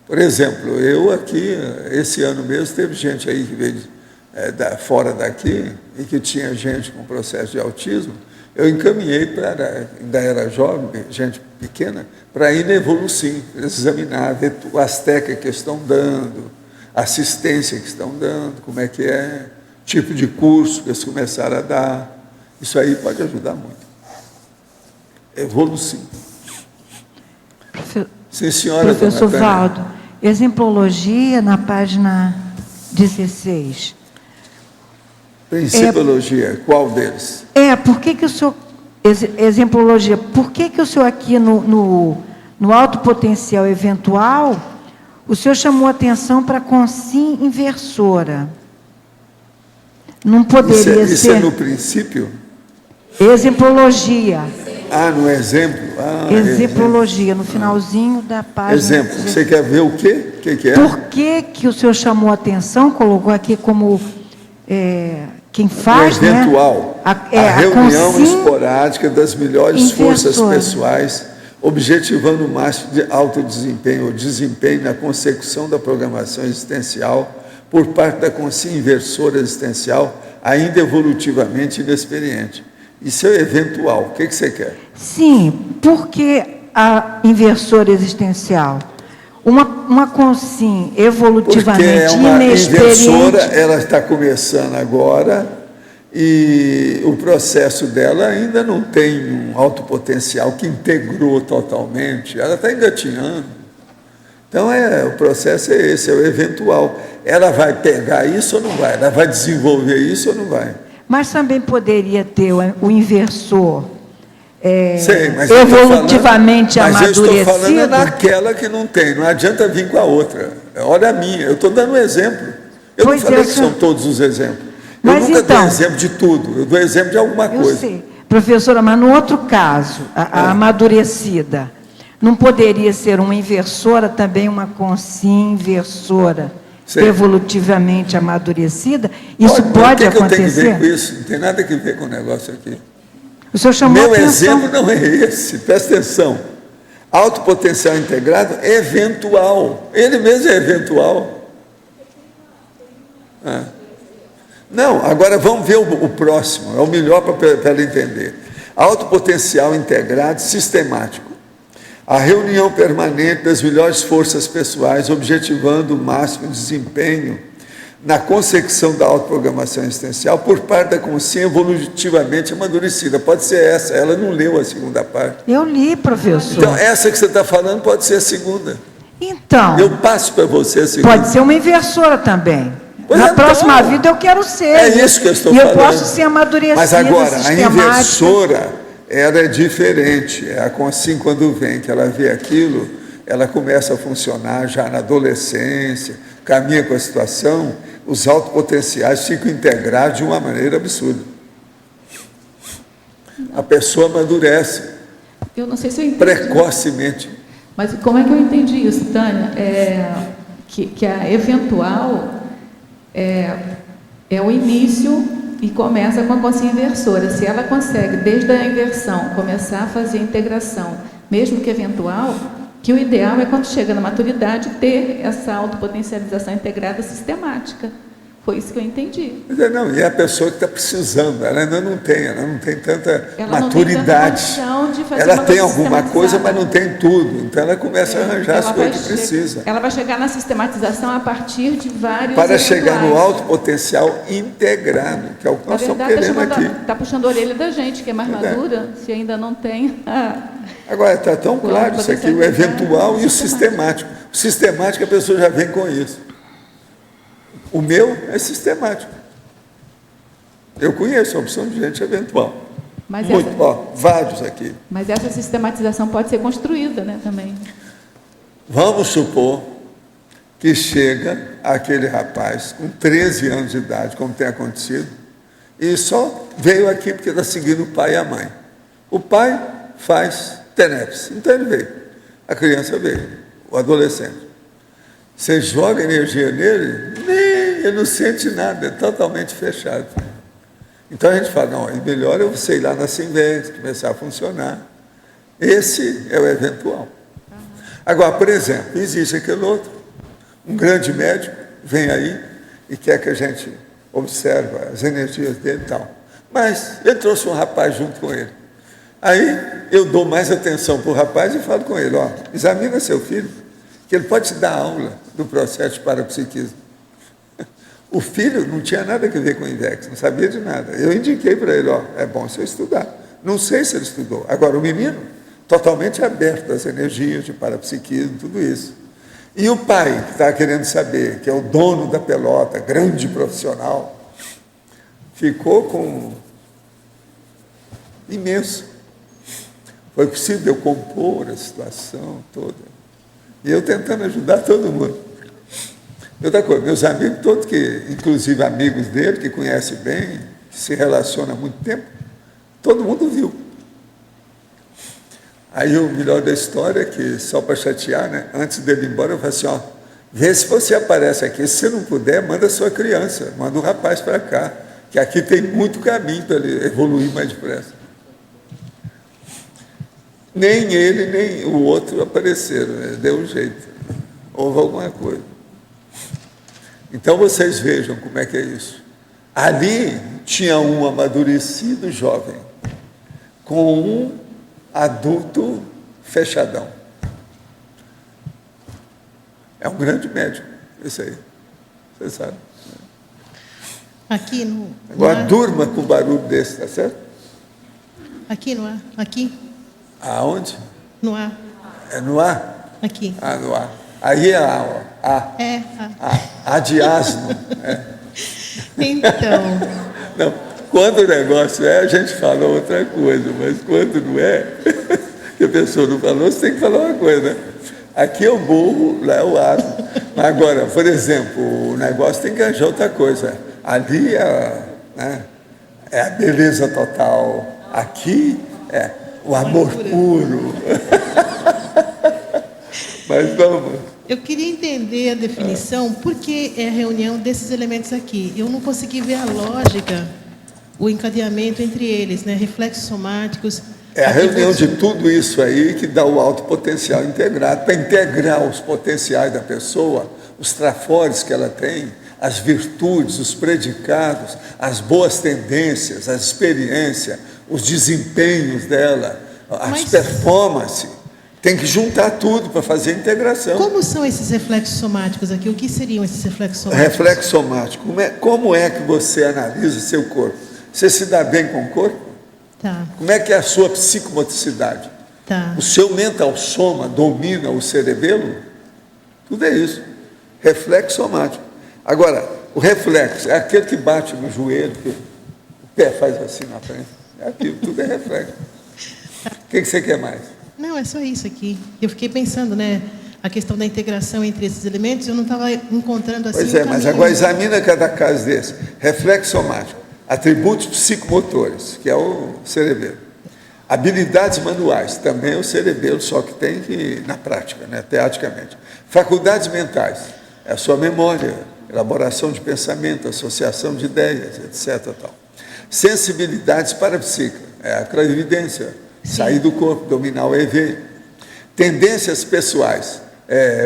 Por exemplo, eu aqui, esse ano mesmo, teve gente aí que veio fora daqui e que tinha gente com processo de autismo. Eu encaminhei para, ainda era jovem, gente pequena, para ir na Evolucim, examinar, ver as técnicas que estão dando, a assistência que estão dando, como é que é, tipo de curso que eles começaram a dar. Isso aí pode ajudar muito. Evolucim. Sim, senhora. Professor Valdo, exemplologia na página 16. Principiologia, qual deles? Por que o senhor, exemplologia, por que o senhor aqui no alto potencial eventual, o senhor chamou atenção para a consim inversora? Não poderia ser... Isso é no princípio? Exemplologia. No exemplo? Exemplologia, no finalzinho da página. Exemplo, você quer ver o quê? O que é? Por que o senhor chamou atenção, colocou aqui como... quem faz, eventual, né? A reunião esporádica das melhores forças pessoais, objetivando o máximo de alto desempenho ou desempenho na consecução da programação existencial por parte da consciência inversora existencial, ainda evolutivamente inexperiente. Isso é eventual. O que você quer? Sim, porque a inversora existencial, uma consciência evolutivamente porque é uma inversora, inexperiente. ela está começando agora e o processo dela ainda não tem um alto potencial que integrou totalmente, ela está engatinhando. Então, o processo é esse, é o eventual. Ela vai pegar isso ou não vai? Ela vai desenvolver isso ou não vai? Mas também poderia ter o inversor Sei, mas evolutivamente mas amadurecido. eu estou falando daquela que não tem, não adianta vir com a outra. Olha a minha, eu estou dando um exemplo. Eu não falei que são todos os exemplos. Eu nunca dou exemplo de tudo, eu dou exemplo de alguma coisa. Eu sei. Professora, mas no outro caso, a amadurecida, não poderia ser uma inversora também, uma consciência inversora, evolutivamente amadurecida? Isso pode acontecer? O que eu tenho que ver com isso? Não tem nada a ver com o negócio aqui. O senhor chamou Meu atenção. exemplo não é esse, presta atenção. Alto potencial integrado é eventual. Ele mesmo é eventual. Não, agora vamos ver o próximo, é o melhor para ela entender. Alto potencial integrado sistemático. A reunião permanente das melhores forças pessoais, objetivando o máximo desempenho na consecução da autoprogramação existencial por parte da consciência evolutivamente amadurecida. Pode ser essa, ela não leu a segunda parte. Eu li, professor. Então, essa que você está falando pode ser a segunda. Então. Eu passo para você a segunda. Pode ser uma inversora também. Na próxima vida eu quero ser. É isso que eu estou falando. E eu posso ser amadurecida, mas agora, a sistemática. inversora, ela é diferente. É assim, quando vem, que ela vê aquilo, ela começa a funcionar já na adolescência, caminha com a situação, os autopotenciais ficam integrados de uma maneira absurda. A pessoa amadurece. Eu não sei se eu entendi. Precocemente. Mas como é que eu entendi isso, Tânia? Que a eventual é o início e começa com a consciência inversora. Se ela consegue, desde a inversão, começar a fazer a integração, mesmo que eventual, que o ideal é, quando chega na maturidade, ter essa autopotencialização integrada sistemática. Foi isso que eu entendi. Não, e é a pessoa que está precisando, ela ainda não tem, tanta maturidade. Ela tem alguma coisa, mas não tem tudo. Então ela começa a arranjar as coisas que precisa. Ela vai chegar na sistematização a partir de vários para chegar no alto potencial integrado, que é o que nós estamos querendo aqui. Está puxando a orelha da gente, que é mais madura, se ainda não tem. Agora, está tão claro isso aqui, o eventual e o sistemático. O sistemático, a pessoa já vem com isso. O meu é sistemático. Eu conheço a opção de gente eventual. Mas vários aqui. Mas essa sistematização pode ser construída, né, também. Vamos supor que chega aquele rapaz com 13 anos de idade, como tem acontecido, e só veio aqui porque está seguindo o pai e a mãe. O pai faz TENEPS, então ele veio. A criança veio, o adolescente. Você joga energia nele, ele não sente nada, é totalmente fechado. Então a gente fala, não, é melhor eu sei lá na Simvés, começar a funcionar. Esse é o eventual. Agora, por exemplo, existe aquele outro, um grande médico, vem aí e quer que a gente observe as energias dele e tal. Mas ele trouxe um rapaz junto com ele. Aí eu dou mais atenção para o rapaz e falo com ele, examina seu filho, que ele pode te dar aula do processo de parapsiquismo. O filho não tinha nada a ver com o INVEX, não sabia de nada. Eu indiquei para ele, é bom você estudar. Não sei se ele estudou. Agora, o menino, totalmente aberto às energias de parapsiquismo, tudo isso. E o pai, que está querendo saber, que é o dono da pelota, grande profissional, ficou com imenso. Foi possível eu compor a situação toda. E eu tentando ajudar todo mundo. Outra coisa, meus amigos todos, que, inclusive amigos dele, que conhecem bem, que se relacionam há muito tempo, todo mundo viu. Aí o melhor da história é que, só para chatear, né, antes dele ir embora, eu falei assim, vê se você aparece aqui, se você não puder, manda a sua criança, manda um rapaz para cá, que aqui tem muito caminho para ele evoluir mais depressa. Nem ele, nem o outro apareceram, né? Deu um jeito, houve alguma coisa. Então vocês vejam como é que é isso. Ali tinha um amadurecido jovem, com um adulto fechadão. É um grande médico, esse aí. Você sabe. Aqui no... Agora durma com barulho desse, tá certo? Aqui no ar. Aqui. Aonde? No ar. É no ar? Aqui. Ah, no ar. Aí é A, ó. A. É. A de asno. É. Então... Não, quando o negócio é, a gente fala outra coisa, mas quando não é, que a pessoa não falou, você tem que falar uma coisa, né? Aqui é o burro, lá é o asno. Agora, por exemplo, o negócio tem que arranjar outra coisa. Ali né, é a beleza total. Aqui é o amor puro. Mas vamos. Eu queria entender a definição, por que é a reunião desses elementos aqui? Eu não consegui ver a lógica, o encadeamento entre eles, né? Reflexos somáticos. É a reunião de tudo isso aí que dá o alto potencial integrado, para integrar os potenciais da pessoa, os trafores que ela tem, as virtudes, os predicados, as boas tendências, as experiências, os desempenhos dela, as performances. Tem que juntar tudo para fazer a integração. Como são esses reflexos somáticos aqui? O que seriam esses reflexos somáticos? Reflexo somático. Como é que você analisa seu corpo? Você se dá bem com o corpo? Tá. Como é que é a sua psicomotricidade? Tá. O seu mental soma domina o cerebelo? Tudo é isso. Reflexo somático. Agora, o reflexo é aquele que bate no joelho, que o pé faz assim na frente. É aquilo, tudo é reflexo. O que você quer mais? Não, é só isso aqui. Eu fiquei pensando, né? A questão da integração entre esses elementos, eu não estava encontrando assim. Pois é, mas agora examina cada caso desse. Reflexo somático. Atributos psicomotores, que é o cerebelo. Habilidades manuais, também é o cerebelo, só que tem que na prática, né, teaticamente. Faculdades mentais, é a sua memória, elaboração de pensamento, associação de ideias, etc. Tal. Sensibilidades parapsíquicas, é a clarividência, sair do corpo, dominar o EV. Tendências pessoais,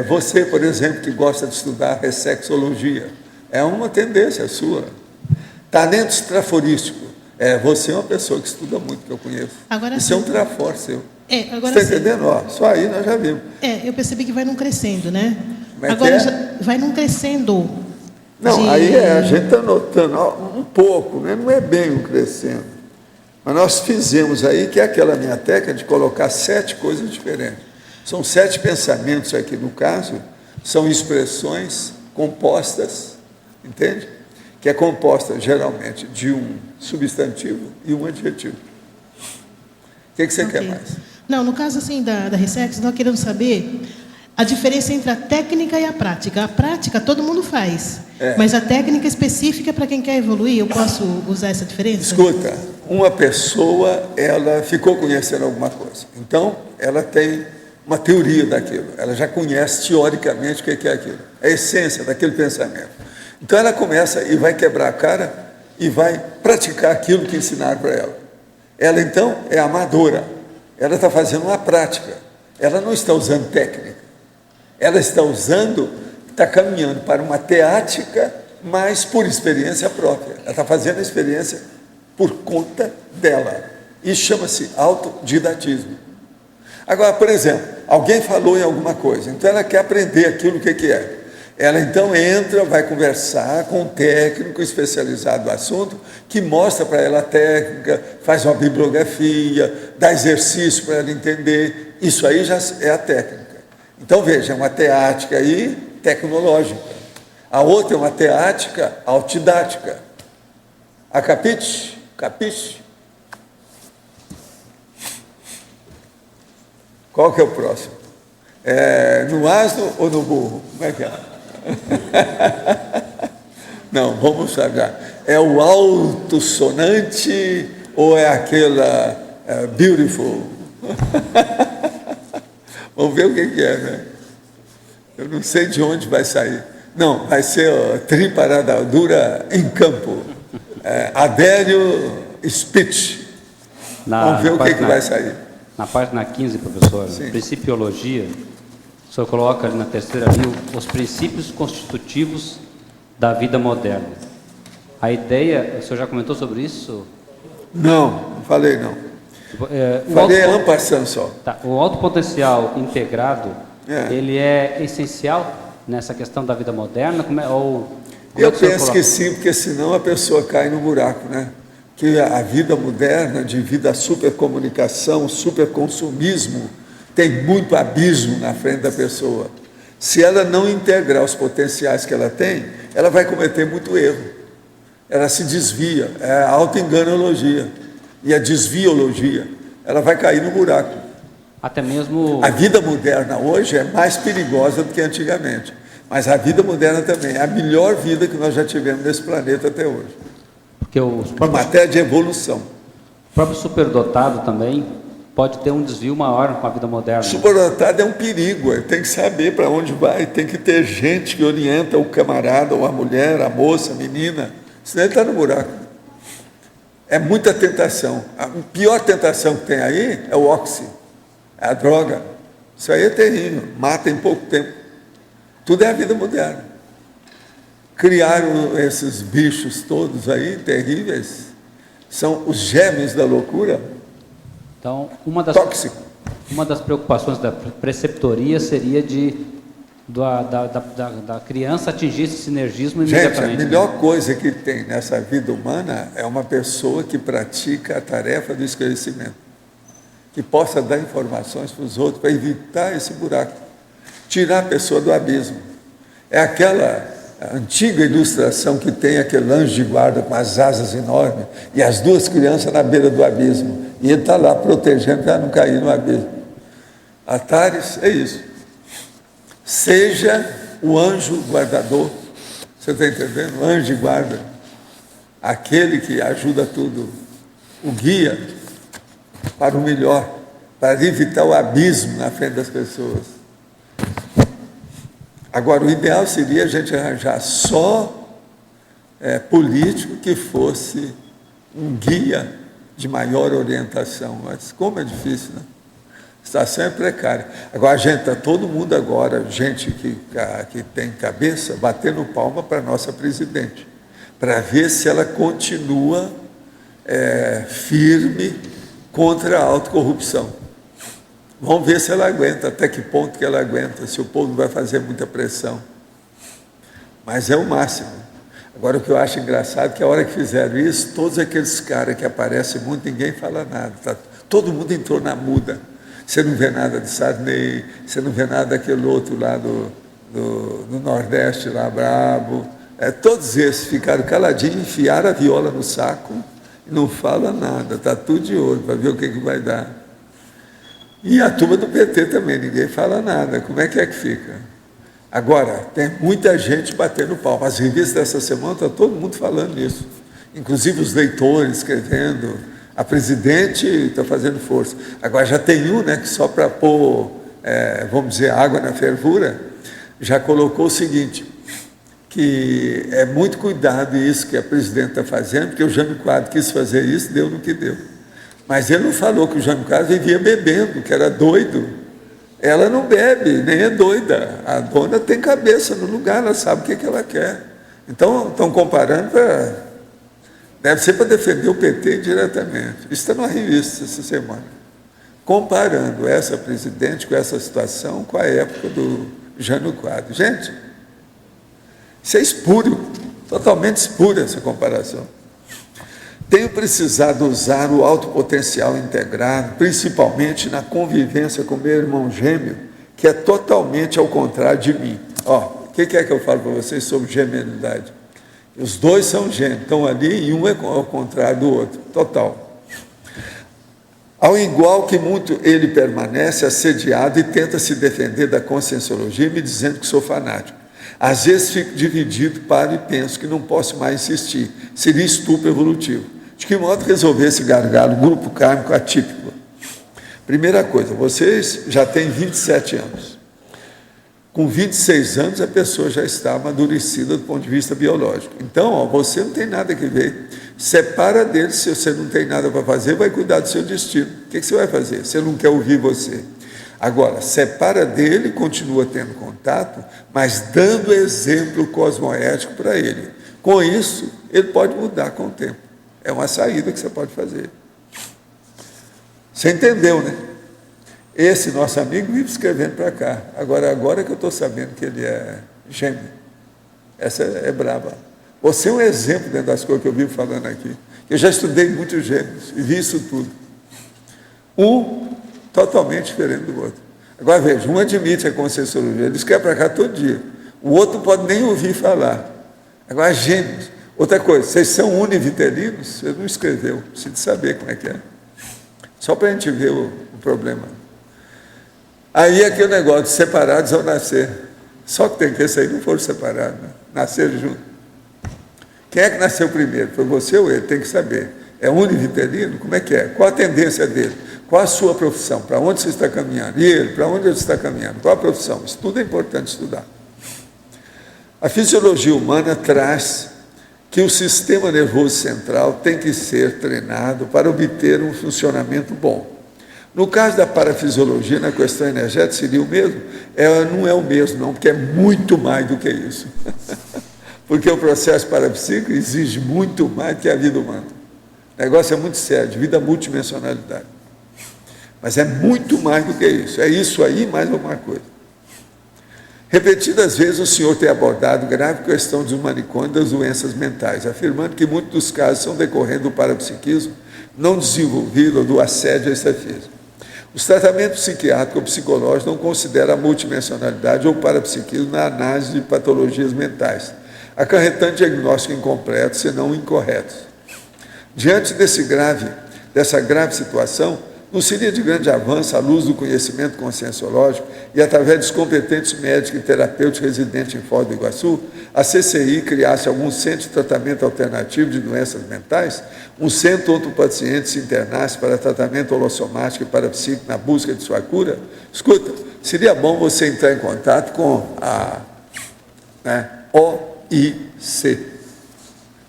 você, por exemplo, que gosta de estudar ressexologia, é uma tendência sua. Talentos traforísticos, você é uma pessoa que estuda muito, que eu conheço. Agora, isso é um trafor seu. Agora você está entendendo? Ó, só aí nós já vimos. Eu percebi que vai num crescendo, né? Mas agora vai num crescendo. Não, aí a gente está notando um pouco, né? Não é bem um crescendo. Mas nós fizemos aí, que é aquela minha técnica de colocar 7 coisas diferentes. São 7 pensamentos aqui, no caso, são expressões compostas, entende? Que é composta, geralmente, de um substantivo e um adjetivo. O que você quer mais? Não, no caso assim da Ressex, nós queremos saber a diferença entre a técnica e a prática. A prática todo mundo faz, mas a técnica específica para quem quer evoluir, eu posso usar essa diferença? Escuta, uma pessoa, ela ficou conhecendo alguma coisa, então ela tem uma teoria daquilo, ela já conhece teoricamente o que é aquilo, a essência daquele pensamento. Então ela começa e vai quebrar a cara e vai praticar aquilo que ensinaram para ela. Ela então é amadora, ela está fazendo uma prática, ela não está usando técnica, ela está está caminhando para uma teática, mas por experiência própria. Ela está fazendo a experiência por conta dela. Isso chama-se autodidatismo. Agora, por exemplo, alguém falou em alguma coisa, então ela quer aprender aquilo que é. Ela então entra, vai conversar com um técnico especializado no assunto, que mostra para ela a técnica, faz uma bibliografia, dá exercício para ela entender. Isso aí já é a técnica. Então, veja, é uma teática aí tecnológica. A outra é uma teática autodidática. A capite? Capiche? Qual que é o próximo? No asno ou no burro? Como é que é? Não, vamos saber. É o alto-sonante ou é aquela beautiful? Vamos ver o que é, né? Eu não sei de onde vai sair. Não, vai ser triparada dura em campo. Adélio Spitz. Vamos ver o que vai sair. Na página 15, professor, Principiologia, o senhor coloca ali na terceira linha os princípios constitutivos da vida moderna. A ideia, o senhor já comentou sobre isso? Não falei não. Falei ampassando só. Tá, o alto potencial integrado, ele é essencial nessa questão da vida moderna? Eu penso que sim, porque senão a pessoa cai no buraco, né? Que a vida moderna, devido à supercomunicação, superconsumismo, tem muito abismo na frente da pessoa. Se ela não integrar os potenciais que ela tem, ela vai cometer muito erro. Ela se desvia, é a autoenganologia e a desviologia. Ela vai cair no buraco. Até mesmo... A vida moderna hoje é mais perigosa do que antigamente. Mas a vida moderna também é a melhor vida que nós já tivemos nesse planeta até hoje. Porque em matéria de evolução. O próprio superdotado também pode ter um desvio maior com a vida moderna. Superdotado é um perigo, ele tem que saber para onde vai, tem que ter gente que orienta o camarada, ou a mulher, a moça, a menina, senão ele está no buraco. É muita tentação. A pior tentação que tem aí é o óxido, é a droga. Isso aí é terrível, mata em pouco tempo. Tudo é a vida moderna. Criaram esses bichos todos aí, terríveis, são os gêmeos da loucura. Então, uma das preocupações da preceptoria seria da criança atingir esse sinergismo imediatamente. Gente, a melhor coisa que tem nessa vida humana é uma pessoa que pratica a tarefa do esclarecimento, que possa dar informações para os outros, para evitar esse buraco, tirar a pessoa do abismo. É aquela antiga ilustração que tem aquele anjo de guarda com as asas enormes e as duas crianças na beira do abismo. E ele está lá protegendo para não cair no abismo. Atares é isso. Seja o anjo guardador. Você está entendendo? O anjo de guarda. Aquele que ajuda tudo. O guia para o melhor. Para evitar o abismo na frente das pessoas. Agora, o ideal seria a gente arranjar só político que fosse um guia de maior orientação. Mas como é difícil, né? A situação é precária. Agora, está todo mundo agora, gente que tem cabeça, batendo palma para a nossa presidente, para ver se ela continua firme contra a autocorrupção. Vamos ver se ela aguenta, até que ponto que ela aguenta, se o povo vai fazer muita pressão. Mas é o máximo. Agora, o que eu acho engraçado é que a hora que fizeram isso, todos aqueles caras que aparecem muito, ninguém fala nada. Todo mundo entrou na muda. Você não vê nada de Sarney, você não vê nada daquele outro lá do Nordeste, lá brabo. Todos esses ficaram caladinhos, enfiaram a viola no saco e não fala nada. Está tudo de olho para ver o que vai dar. E a turma do PT também, ninguém fala nada. Como é que fica? Agora, tem muita gente batendo palma. As revistas dessa semana está todo mundo falando nisso. Inclusive os leitores escrevendo. A presidente está fazendo força. Agora já tem um, que só para pôr, vamos dizer, água na fervura, já colocou o seguinte, que é muito cuidado isso que a presidente está fazendo, porque o Jânio Quadros quis fazer isso, deu no que deu. Mas ele não falou que o Jânio Quadros vivia bebendo, que era doido. Ela não bebe, nem é doida. A dona tem cabeça no lugar, ela sabe o que ela quer. Então, estão comparando deve ser para defender o PT diretamente. Isso está numa revista essa semana. Comparando essa presidente com essa situação com a época do Jânio Quadros. Gente, isso é espúrio, totalmente espúrio essa comparação. Tenho precisado usar o alto potencial integrado, principalmente na convivência com meu irmão gêmeo, que é totalmente ao contrário de mim. O que é que eu falo para vocês sobre genialidade? Os dois são gêmeos, estão ali e um é ao contrário do outro, total. Ao igual que muito ele permanece assediado e tenta se defender da conscienciologia, me dizendo que sou fanático. Às vezes fico dividido, paro e penso que não posso mais insistir, seria estupro evolutivo. De que modo resolver esse gargalo, grupo kármico atípico? Primeira coisa, vocês já têm 27 anos. Com 26 anos, a pessoa já está amadurecida do ponto de vista biológico. Então, você não tem nada que ver. Separa dele, se você não tem nada para fazer, vai cuidar do seu destino. O que você vai fazer? Você não quer ouvir você. Agora, separa dele, continua tendo contato, mas dando exemplo cosmoético para ele. Com isso, ele pode mudar com o tempo. É uma saída que você pode fazer. Você entendeu, né? Esse nosso amigo vive escrevendo para cá. Agora que eu estou sabendo que ele é Gêmeo. Essa é brava. Você é um exemplo dentro das coisas que eu vivo falando aqui. Eu já estudei muitos gêmeos e vi isso tudo. Um totalmente diferente do outro. Agora veja, um admite a Conscienciologia, ele escreve para cá todo dia. O outro não pode nem ouvir falar. Agora, gêmeos. Outra coisa, vocês são univitelinos? Você não escreveu, precisa saber como é que é. Só para a gente ver o problema. Aí aquele negócio de separados ao nascer. Só que tem que esse aí não foram separados, né? Nasceram juntos. Quem é que nasceu primeiro? Foi você ou ele? Tem que saber. É univitelino? Como é que é? Qual a tendência dele? Qual a sua profissão? Para onde você está caminhando? E ele? Para onde ele está caminhando? Qual a profissão? Isso tudo é importante estudar. A fisiologia humana traz que o sistema nervoso central tem que ser treinado para obter um funcionamento bom. No caso da parafisiologia, na questão energética, seria o mesmo? Não é o mesmo, não, porque é muito mais do que isso. Porque o processo parapsíquico exige muito mais que a vida humana. O negócio é muito sério, devido à multidimensionalidade. Mas é muito mais do que isso. É isso aí mais alguma coisa. Repetidas vezes o senhor tem abordado grave questão dos manicômios das doenças mentais, afirmando que muitos dos casos são decorrentes do parapsiquismo não desenvolvido ou do assédio extrafísico. Os tratamentos psiquiátricos ou psicológicos não consideram a multidimensionalidade ou parapsiquismo na análise de patologias mentais, acarretando diagnóstico incompleto, se não incorretos. Diante dessa grave situação, não seria de grande avanço, à luz do conhecimento conscienciológico e através dos competentes médicos e terapeutas residentes em Foz do Iguaçu, a CCI criasse algum centro de tratamento alternativo de doenças mentais, um centro onde o paciente se internasse para tratamento holossomático e parapsíquico na busca de sua cura? Escuta, seria bom você entrar em contato com a OIC,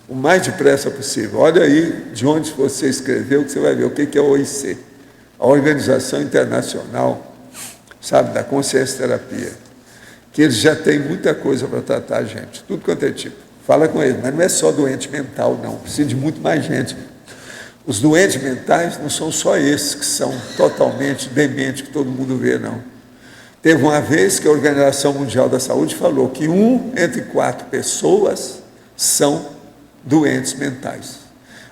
o mais depressa possível. Olha aí de onde você escreveu, que você vai ver o que é a OIC. A Organização Internacional, sabe, da Consciência Terapia, que eles já têm muita coisa para tratar a gente, tudo quanto é tipo. Fala com eles, mas não é só doente mental, não, precisa de muito mais gente. Os doentes mentais não são só esses que são totalmente dementes, que todo mundo vê, não. Teve uma vez que a Organização Mundial da Saúde falou que 1 entre 4 pessoas são doentes mentais.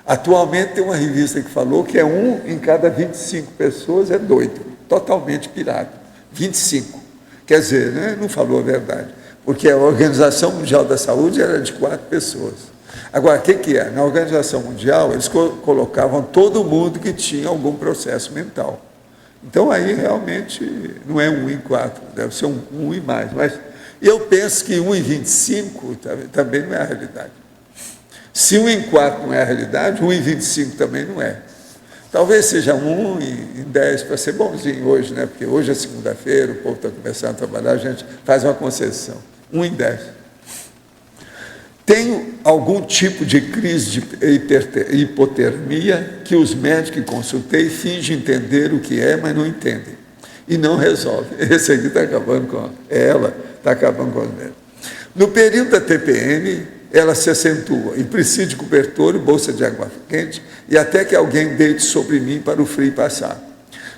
Atualmente tem uma revista que falou que 1 em cada 25 pessoas é doido, totalmente pirado. 25. Quer dizer, né, não falou a verdade, porque a Organização Mundial da Saúde era de 4 pessoas. Agora, o que é? Na Organização Mundial, eles colocavam todo mundo que tinha algum processo mental. Então, aí realmente não é 1 em 4, deve ser 1 e mais. Mas eu penso que 1 em 25 também não é a realidade. Se 1 em 4 não é a realidade, 1 em 25 também não é. Talvez seja 1 em 10, para ser bonzinho hoje, né? Porque hoje é segunda-feira, o povo está começando a trabalhar, a gente faz uma concessão. 1 em 10. Tenho algum tipo de crise de hipotermia que os médicos que consultei fingem entender o que é, mas não entendem. E não resolve. Esse aqui está acabando com ela, está acabando com os médicos. No período da TPM, ela se acentua e precisa de cobertor e bolsa de água quente e até que alguém deite sobre mim para o frio passar.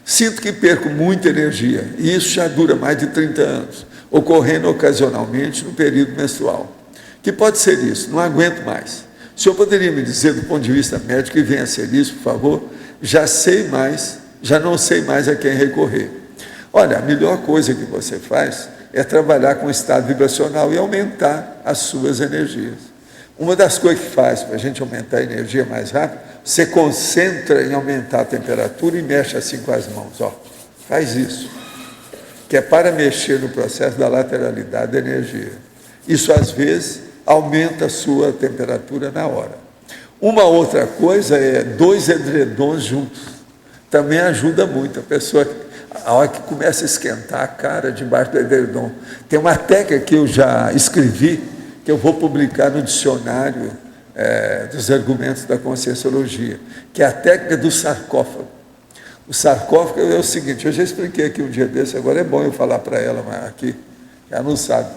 Sinto que perco muita energia e isso já dura mais de 30 anos, ocorrendo ocasionalmente no período menstrual. Que pode ser isso? Não aguento mais. O senhor poderia me dizer do ponto de vista médico e venha a ser isso, por favor? Já não sei mais a quem recorrer. Olha, a melhor coisa que você faz é trabalhar com o estado vibracional e aumentar as suas energias. Uma das coisas que faz para a gente aumentar a energia mais rápido, você concentra em aumentar a temperatura e mexe assim com as mãos. Ó, faz isso, que é para mexer no processo da lateralidade da energia. Isso, às vezes, aumenta a sua temperatura na hora. Uma outra coisa é 2 edredons juntos. Também ajuda muito a pessoa. A hora que começa a esquentar a cara debaixo do edredom. Tem uma técnica que eu já escrevi, que eu vou publicar no dicionário dos argumentos da Conscienciologia, que é a técnica do sarcófago. O sarcófago é o seguinte, eu já expliquei aqui um dia desse, agora é bom eu falar para ela, mas aqui, ela não sabe.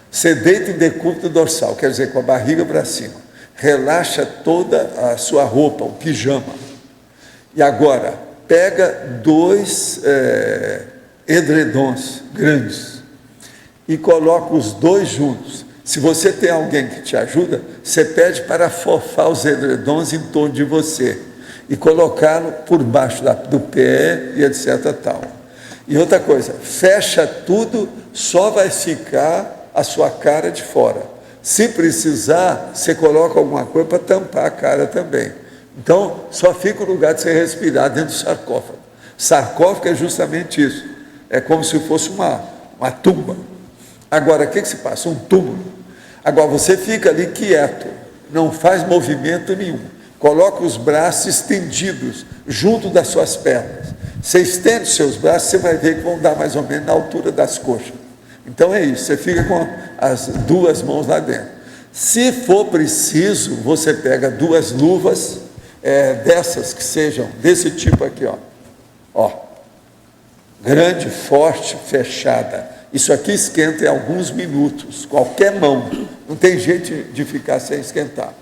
Você deita em decúbito dorsal, quer dizer, com a barriga para cima. Relaxa toda a sua roupa, o pijama. E agora, pega 2 edredons grandes e coloca os dois juntos. Se você tem alguém que te ajuda, você pede para afofar os edredons em torno de você e colocá-lo por baixo do pé e etc. tal. E outra coisa, fecha tudo, só vai ficar a sua cara de fora. Se precisar, você coloca alguma coisa para tampar a cara também. Então, só fica o lugar de você respirar dentro do sarcófago. Sarcófago é justamente isso. É como se fosse uma tumba. Agora, o que se passa? Um túmulo. Agora, você fica ali quieto, não faz movimento nenhum. Coloca os braços estendidos junto das suas pernas. Você estende os seus braços, você vai ver que vão dar mais ou menos na altura das coxas. Então é isso, você fica com as duas mãos lá dentro. Se for preciso, você pega duas luvas, dessas que sejam desse tipo aqui, ó, grande, forte, fechada. Isso aqui esquenta em alguns minutos, qualquer mão, não tem jeito de ficar sem esquentar.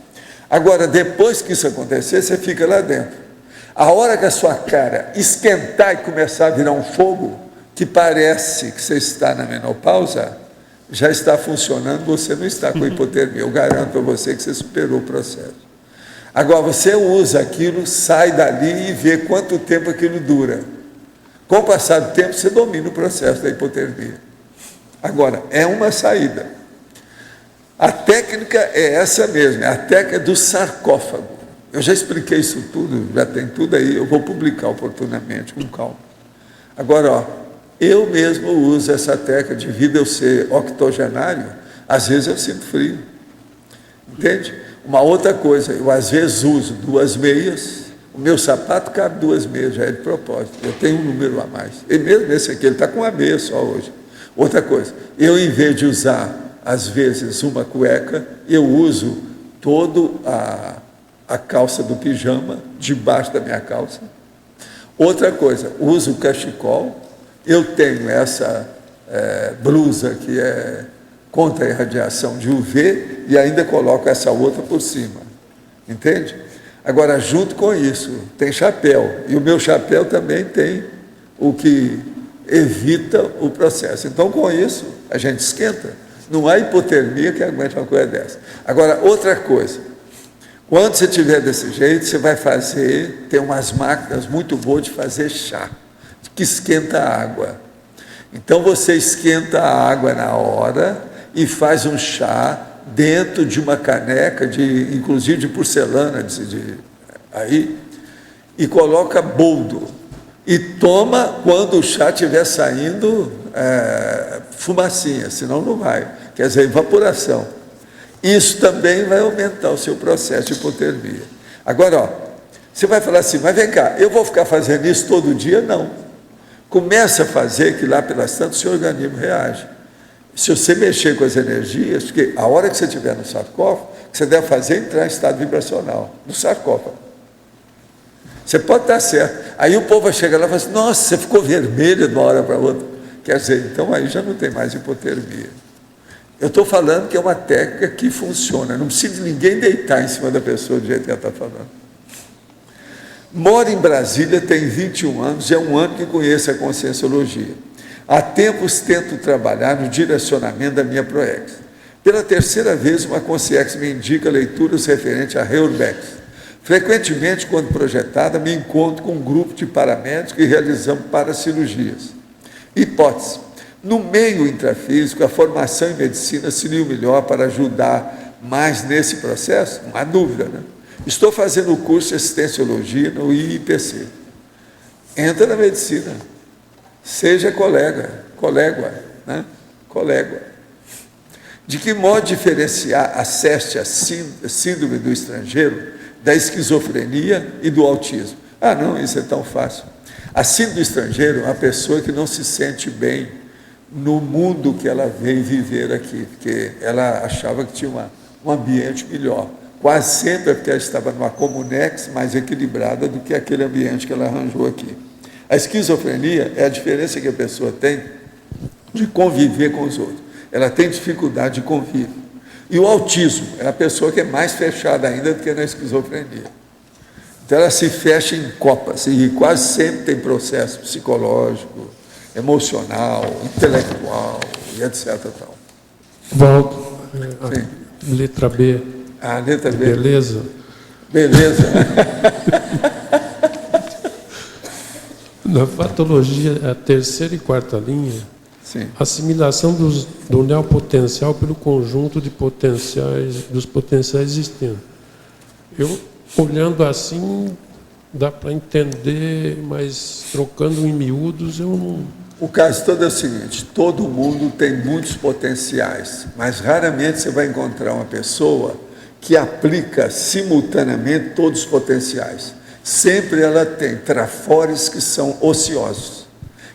Agora, depois que isso acontecer, você fica lá dentro. A hora que a sua cara esquentar e começar a virar um fogo, que parece que você está na menopausa, já está funcionando, você não está com hipotermia. Eu garanto a você que você superou o processo. Agora, você usa aquilo, sai dali e vê quanto tempo aquilo dura. Com o passar do tempo, você domina o processo da hipotermia. Agora, é uma saída. A técnica é essa mesmo, é a técnica do sarcófago. Eu já expliquei isso tudo, já tem tudo aí, eu vou publicar oportunamente, com calma. Agora, eu mesmo uso essa técnica devido eu ser octogenário, às vezes eu sinto frio. Entende? Uma outra coisa, eu às vezes uso 2 meias, o meu sapato cabe 2 meias, já é de propósito, eu tenho um número a mais. E mesmo esse aqui, ele está com 1 meia só hoje. Outra coisa, eu em vez de usar, às vezes, uma cueca, eu uso todo a calça do pijama debaixo da minha calça. Outra coisa, uso o cachecol. Eu tenho essa blusa que é contra a irradiação de UV e ainda coloco essa outra por cima. Entende? Agora, junto com isso, tem chapéu. E o meu chapéu também tem o que evita o processo. Então, com isso, a gente esquenta. Não há hipotermia que aguente uma coisa dessa. Agora, outra coisa. Quando você estiver desse jeito, você vai fazer, tem umas máquinas muito boas de fazer chá, que esquenta a água. Então, você esquenta a água na hora e faz um chá dentro de uma caneca, inclusive de porcelana, aí, e coloca boldo. E toma quando o chá estiver saindo fumacinha, senão não vai. Quer dizer, evaporação. Isso também vai aumentar o seu processo de hipotermia. Agora, você vai falar assim, mas vem cá, eu vou ficar fazendo isso todo dia? Não. Começa a fazer que lá pelas tantas o seu organismo reage. Se você mexer com as energias, porque a hora que você estiver no sarcófago, o que você deve fazer é entrar em estado vibracional, no sarcófago. Você pode estar certo. Aí o povo vai chegar lá e fala assim, nossa, você ficou vermelho de uma hora para outra. Quer dizer, então aí já não tem mais hipotermia. Eu estou falando que é uma técnica que funciona, não precisa ninguém deitar em cima da pessoa do jeito que ela está falando. Moro em Brasília, tem 21 anos, é um ano que conheço a Conscienciologia. Há tempos tento trabalhar no direcionamento da minha ProEx. Pela 3ª vez, uma Consciex me indica leituras referentes a Reurbex. Frequentemente, quando projetada, me encontro com um grupo de paramédicos e realizamos paracirurgias. Hipótese. No meio intrafísico, a formação em medicina seria o melhor para ajudar mais nesse processo? Não há dúvida, né? Estou fazendo o curso de Assistenciologia no IIPC. Entra na medicina. Seja colega, né? Colega. De que modo diferenciar a SEST, a síndrome do estrangeiro, da esquizofrenia e do autismo? Ah, não, isso é tão fácil. A síndrome do estrangeiro é uma pessoa que não se sente bem no mundo que ela veio viver aqui, porque ela achava que tinha um ambiente melhor. Quase sempre é porque ela estava numa comunex mais equilibrada do que aquele ambiente que ela arranjou aqui. A esquizofrenia é a diferença que a pessoa tem de conviver com os outros. Ela tem dificuldade de convívio. E o autismo é a pessoa que é mais fechada ainda do que na esquizofrenia. Então ela se fecha em copas e quase sempre tem processo psicológico, emocional, intelectual, e etc. Tal. Volto. Letra B. A letra B. Beleza. Beleza. Na patologia, a terceira e quarta linha, sim, assimilação do neopotencial pelo conjunto de dos potenciais existentes. Eu, olhando assim, dá para entender, mas trocando em miúdos, eu não... O caso todo é o seguinte, todo mundo tem muitos potenciais, mas raramente você vai encontrar uma pessoa que aplica simultaneamente todos os potenciais. Sempre ela tem trafores que são ociosos,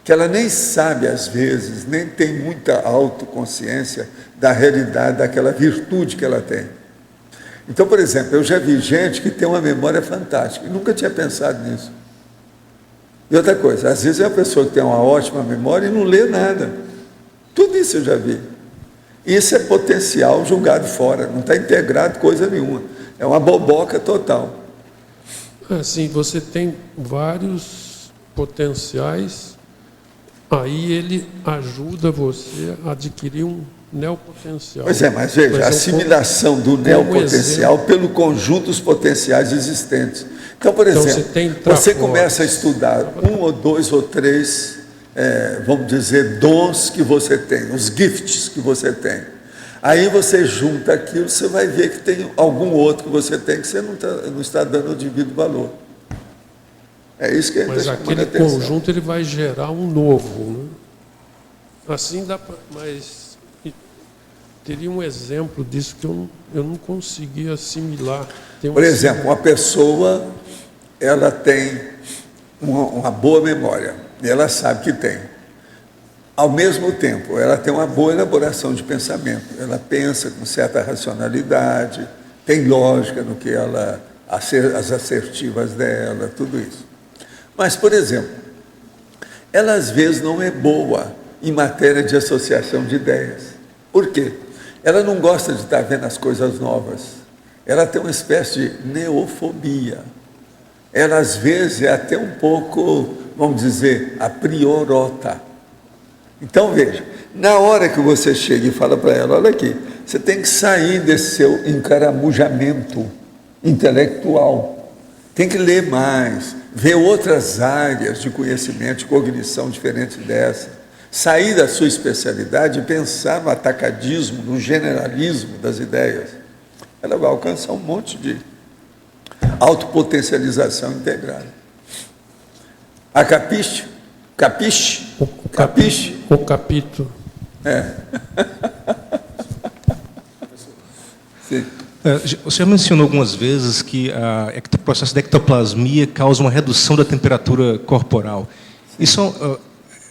que ela nem sabe, às vezes, nem tem muita autoconsciência da realidade, daquela virtude que ela tem. Então, por exemplo, eu já vi gente que tem uma memória fantástica, e nunca tinha pensado nisso. E outra coisa, às vezes é uma pessoa que tem uma ótima memória e não lê nada. Tudo isso eu já vi. Isso é potencial jogado fora, não está integrado coisa nenhuma. É uma boboca total. Assim, você tem vários potenciais, aí ele ajuda você a adquirir um neopotencial. Pois é, mas veja, a assimilação do neopotencial pelo conjunto dos potenciais existentes. Então, por exemplo, você começa a estudar 1 ou 2 ou 3, vamos dizer, dons que você tem, os gifts que você tem. Aí você junta aquilo, você vai ver que tem algum outro que você tem que você não está dando o devido valor. É isso que a gente Mas aquele conjunto ele vai gerar um novo, né? Assim dá para... Mas teria um exemplo disso que eu não consegui assimilar. Por exemplo, uma pessoa, ela tem uma boa memória, e ela sabe que tem. Ao mesmo tempo, ela tem uma boa elaboração de pensamento. Ela pensa com certa racionalidade, tem lógica no que as assertivas dela, tudo isso. Mas, por exemplo, ela às vezes não é boa em matéria de associação de ideias. Por quê? Ela não gosta de estar vendo as coisas novas. Ela tem uma espécie de neofobia. Ela, às vezes, é até um pouco, vamos dizer, a priorota. Então, veja, na hora que você chega e fala para ela, olha aqui, você tem que sair desse seu encaramujamento intelectual, tem que ler mais, ver outras áreas de conhecimento, de cognição diferentes dessa, sair da sua especialidade e pensar no atacadismo, no generalismo das ideias. Ela vai alcançar um monte de autopotencialização integrada. A capiche? Capiche? Capiche? O capítulo. Sim. O senhor mencionou algumas vezes que o processo de ectoplasmia causa uma redução da temperatura corporal. Sim. Isso,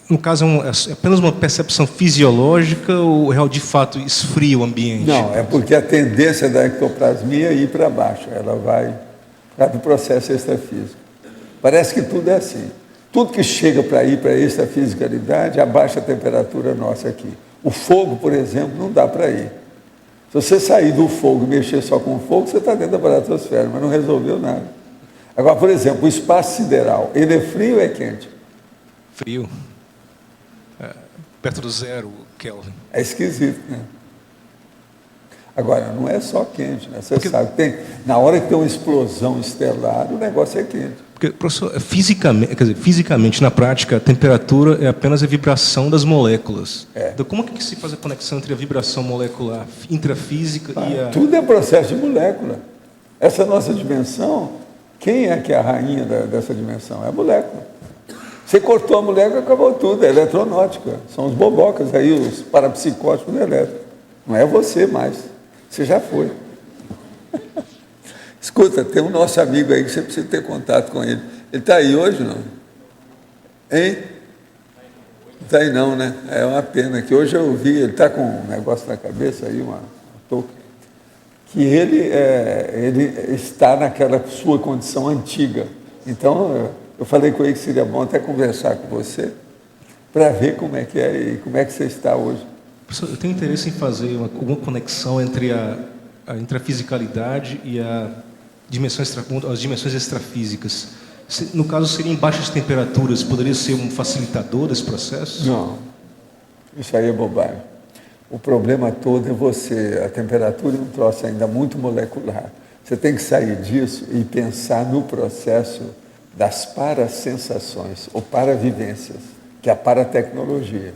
no caso, é apenas uma percepção fisiológica ou de fato esfria o ambiente? Não, é porque a tendência da ectoplasmia é ir para baixo. Ela vai para o processo extrafísico. Parece que tudo é assim. Tudo que chega para ir para essa fisicalidade abaixa a temperatura nossa aqui. O fogo, por exemplo, não dá para ir. Se você sair do fogo e mexer só com o fogo, você está dentro da baratosfera, mas não resolveu nada. Agora, por exemplo, o espaço sideral, ele é frio ou é quente? Frio. Perto do 0 Kelvin. É esquisito, né? Agora, não é só quente, né? Você sabe, na hora que tem uma explosão estelar, o negócio é quente. Porque, professor, fisicamente, na prática, a temperatura é apenas a vibração das moléculas. Então, como que se faz a conexão entre a vibração molecular intrafísica e a... Tudo é processo de molécula. Essa nossa dimensão, quem é que é a rainha dessa dimensão? É a molécula. Você cortou a molécula, acabou tudo. É eletronáutica. São os bobocas aí, os parapsicóticos do elétrico. Não é você mais. Você já foi. Escuta, tem um nosso amigo aí que você precisa ter contato com ele. Ele está aí hoje, não? Hein? Não está aí não, né? É uma pena que hoje eu vi, ele está com um negócio na cabeça aí, uma touca, que ele está naquela sua condição antiga. Então, eu falei com ele que seria bom até conversar com você, para ver como é que é e como é que você está hoje. Professor, eu tenho interesse em fazer alguma conexão entre a intrafisicalidade e as dimensões extrafísicas. No caso, seriam baixas temperaturas, poderia ser um facilitador desse processo? Não, isso aí é bobagem. O problema todo é você. A temperatura é um troço ainda muito molecular. Você tem que sair disso e pensar no processo das parasensações ou paravivências, que é a paratecnologia.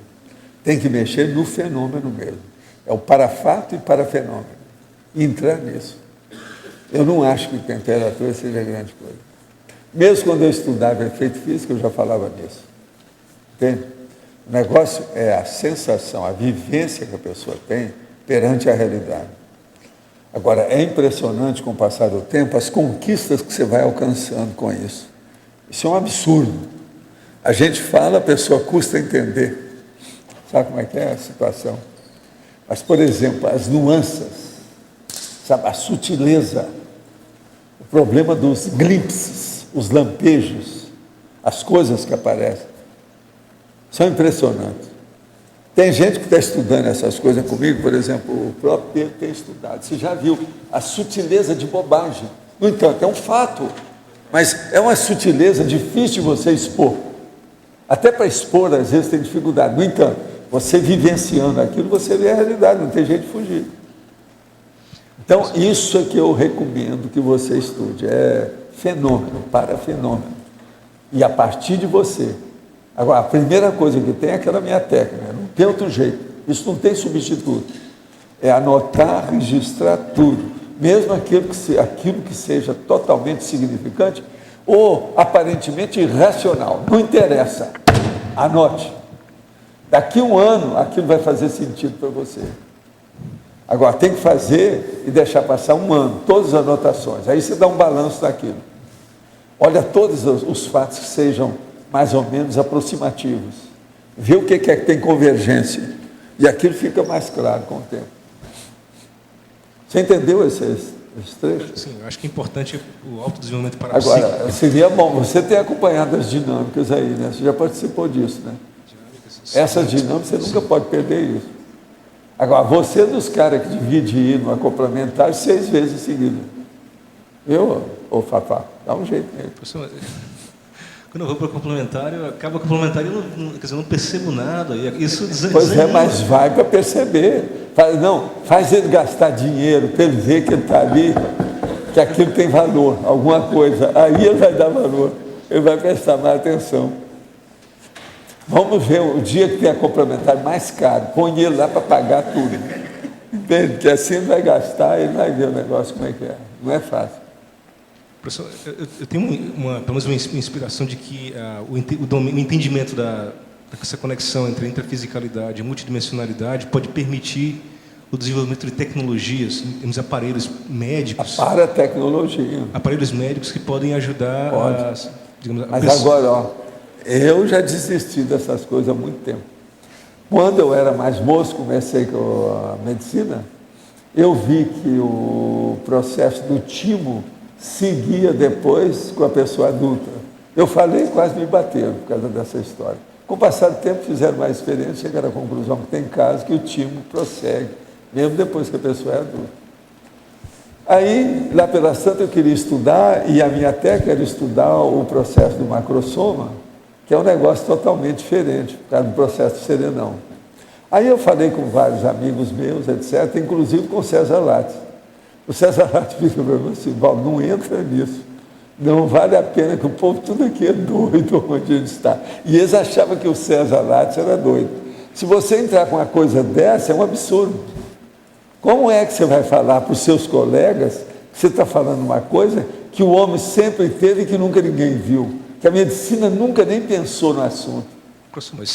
Tem que mexer no fenômeno mesmo. É o parafato e parafenômeno. E entrar nisso. Eu não acho que temperatura seja grande coisa. Mesmo quando eu estudava efeito físico, eu já falava nisso. Entende? O negócio é a sensação, a vivência que a pessoa tem perante a realidade. Agora, é impressionante, com o passar do tempo, as conquistas que você vai alcançando com isso. Isso é um absurdo. A gente fala, a pessoa custa entender. Sabe como é que é a situação? Mas, por exemplo, as nuances, sabe, a sutileza, o problema dos glimpses, os lampejos, as coisas que aparecem. São impressionantes. Tem gente que está estudando essas coisas comigo, por exemplo, o próprio Pedro tem estudado. Você já viu a sutileza de bobagem. No entanto, é um fato, mas é uma sutileza difícil de você expor. Até para expor, às vezes, tem dificuldade. No entanto, você vivenciando aquilo, você vê a realidade, não tem jeito de fugir. Então, isso é que eu recomendo que você estude. É fenômeno, parafenômeno. E a partir de você. Agora, a primeira coisa que tem é aquela minha técnica, não tem outro jeito, isso não tem substituto. É anotar, registrar tudo, mesmo aquilo que seja totalmente significante ou aparentemente irracional, não interessa, anote. Daqui a um ano, aquilo vai fazer sentido para você. Agora, tem que fazer e deixar passar um ano, todas as anotações, aí você dá um balanço daquilo. Olha todos os fatos que sejam mais ou menos aproximativos. Vê o que é que tem convergência. E aquilo fica mais claro com o tempo. Você entendeu esse trecho? Sim, eu acho que é importante o autodesenvolvimento parapsíquico. Agora, seria bom, você tem acompanhado as dinâmicas aí, né? Você já participou disso, né? Essas dinâmicas, você nunca pode perder isso. Agora, você é dos caras que divide ir no acoplamento 6 vezes em seguida. Ô Fafá, dá um jeito nele. Professor, quando eu vou para o complementário, acaba o complementário e eu não percebo nada. Isso pois é, mas vai para perceber. Faz ele gastar dinheiro para ele ver que ele está ali, que aquilo tem valor, alguma coisa. Aí ele vai dar valor, ele vai prestar mais atenção. Vamos ver o dia que tem a complementar mais caro, põe ele lá para pagar tudo. Entende? Que assim ele vai gastar, ele vai ver o negócio como é que é. Não é fácil. Professor, eu tenho pelo menos uma inspiração de que o entendimento dessa conexão entre intrafisicalidade e multidimensionalidade pode permitir o desenvolvimento de tecnologias, temos aparelhos médicos. A paratecnologia. Aparelhos médicos que podem ajudar digamos, Mas agora, eu já desisti dessas coisas há muito tempo. Quando eu era mais moço, comecei com a medicina, eu vi que o processo do timo seguia depois com a pessoa adulta. Eu falei e quase me bateram por causa dessa história. Com o passar do tempo, fizeram mais experiência, chegaram à conclusão que tem casos que o timo prossegue, mesmo depois que a pessoa é adulta. Aí, lá pelas tantas, eu queria estudar, e a minha técnica era estudar o processo do macrosoma, que é um negócio totalmente diferente, por causa do processo do serenão. Aí eu falei com vários amigos meus, etc., inclusive com o César Lattes. O César Lattes fica para mim assim, Paulo, não entra nisso. Não vale a pena, que o povo tudo aqui é doido onde ele está. E eles achavam que o César Lattes era doido. Se você entrar com uma coisa dessa, é um absurdo. Como é que você vai falar para os seus colegas que você está falando uma coisa que o homem sempre teve e que nunca ninguém viu? Que a medicina nunca nem pensou no assunto.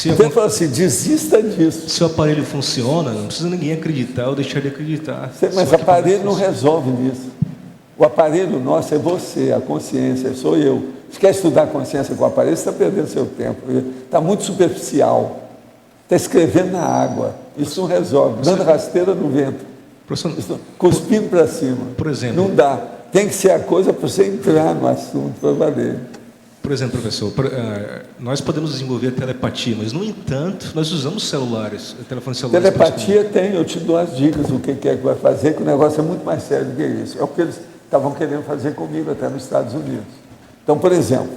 Então ele fala assim, desista disso. Se o aparelho funciona, não precisa ninguém acreditar ou deixar de acreditar. Mas o aparelho não resolve nisso. O aparelho nosso é você, a consciência, sou eu. Se quer estudar a consciência com o aparelho, você está perdendo seu tempo. Está muito superficial. Está escrevendo na água. Isso não resolve. Dando rasteira no vento. Cuspindo para cima. Por exemplo. Não dá. Tem que ser a coisa para você entrar no assunto, para valer. Por exemplo, professor, nós podemos desenvolver a telepatia, mas, no entanto, nós usamos celulares, telefones celulares. Telepatia tem, eu te dou as dicas do que é que vai fazer, que o negócio é muito mais sério do que isso. É o que eles estavam querendo fazer comigo até nos Estados Unidos. Então, por exemplo,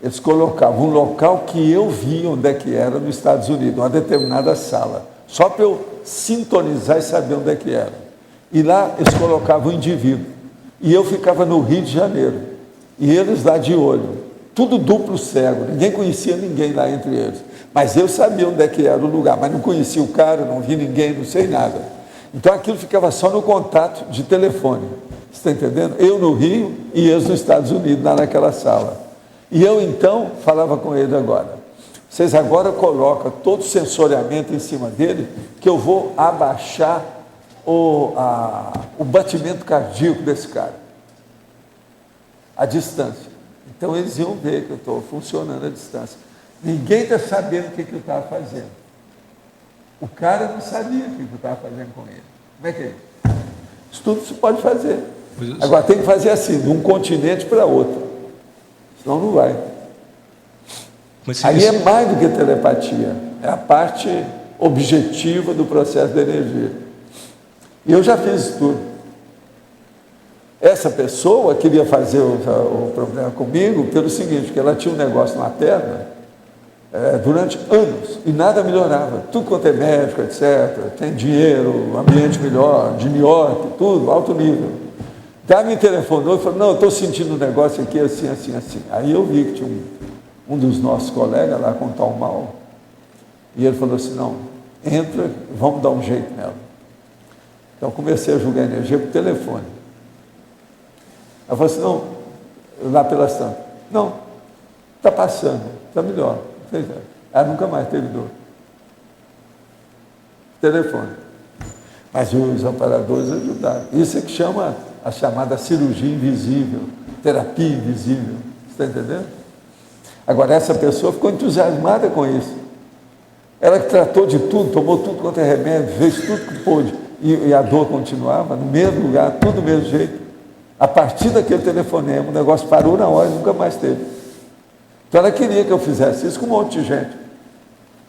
eles colocavam um local que eu vi onde é que era nos Estados Unidos, uma determinada sala, só para eu sintonizar e saber onde é que era. E lá eles colocavam o indivíduo. E eu ficava no Rio de Janeiro. E eles lá de olho. Tudo duplo cego. Ninguém conhecia ninguém lá entre eles. Mas eu sabia onde é que era o lugar. Mas não conhecia o cara, não vi ninguém, não sei nada. Então aquilo ficava só no contato de telefone. Você está entendendo? Eu no Rio e eles nos Estados Unidos, lá naquela sala. E eu então falava com ele agora. Vocês agora colocam todo o sensoriamento em cima dele, que eu vou abaixar o batimento cardíaco desse cara. A distância. Então eles iam ver que eu estou funcionando à distância. Ninguém está sabendo o que eu estava fazendo. O cara não sabia o que eu estava fazendo com ele. Como é que é isso? Isso tudo se pode fazer. Agora tem que fazer assim, de um continente para outro. Senão não vai. Aí é mais do que telepatia. É a parte objetiva do processo da energia. E eu já fiz isso tudo. Essa pessoa queria fazer o problema comigo pelo seguinte, que ela tinha um negócio na perna durante anos e nada melhorava. Tudo quanto é médico, etc. Tem dinheiro, ambiente melhor, de New York, tudo, alto nível. Então me telefonou e falou, não, eu estou sentindo um negócio aqui assim, assim, assim. Aí eu vi que tinha um dos nossos colegas lá com tal mal. E ele falou assim, não, entra, vamos dar um jeito nela. Então comecei a jogar energia por telefone. Ela falou assim, não, lá pela Santa. Não, está passando, está melhor. Ela nunca mais teve dor. Telefone. Mas os amparadores ajudaram. Isso é que chama a chamada cirurgia invisível, terapia invisível. Você está entendendo? Agora, essa pessoa ficou entusiasmada com isso. Ela que tratou de tudo, tomou tudo quanto é remédio, fez tudo que pôde. E a dor continuava no mesmo lugar, tudo do mesmo jeito. A partir daquele telefonema, o negócio parou na hora e nunca mais teve. Então ela queria que eu fizesse isso com um monte de gente.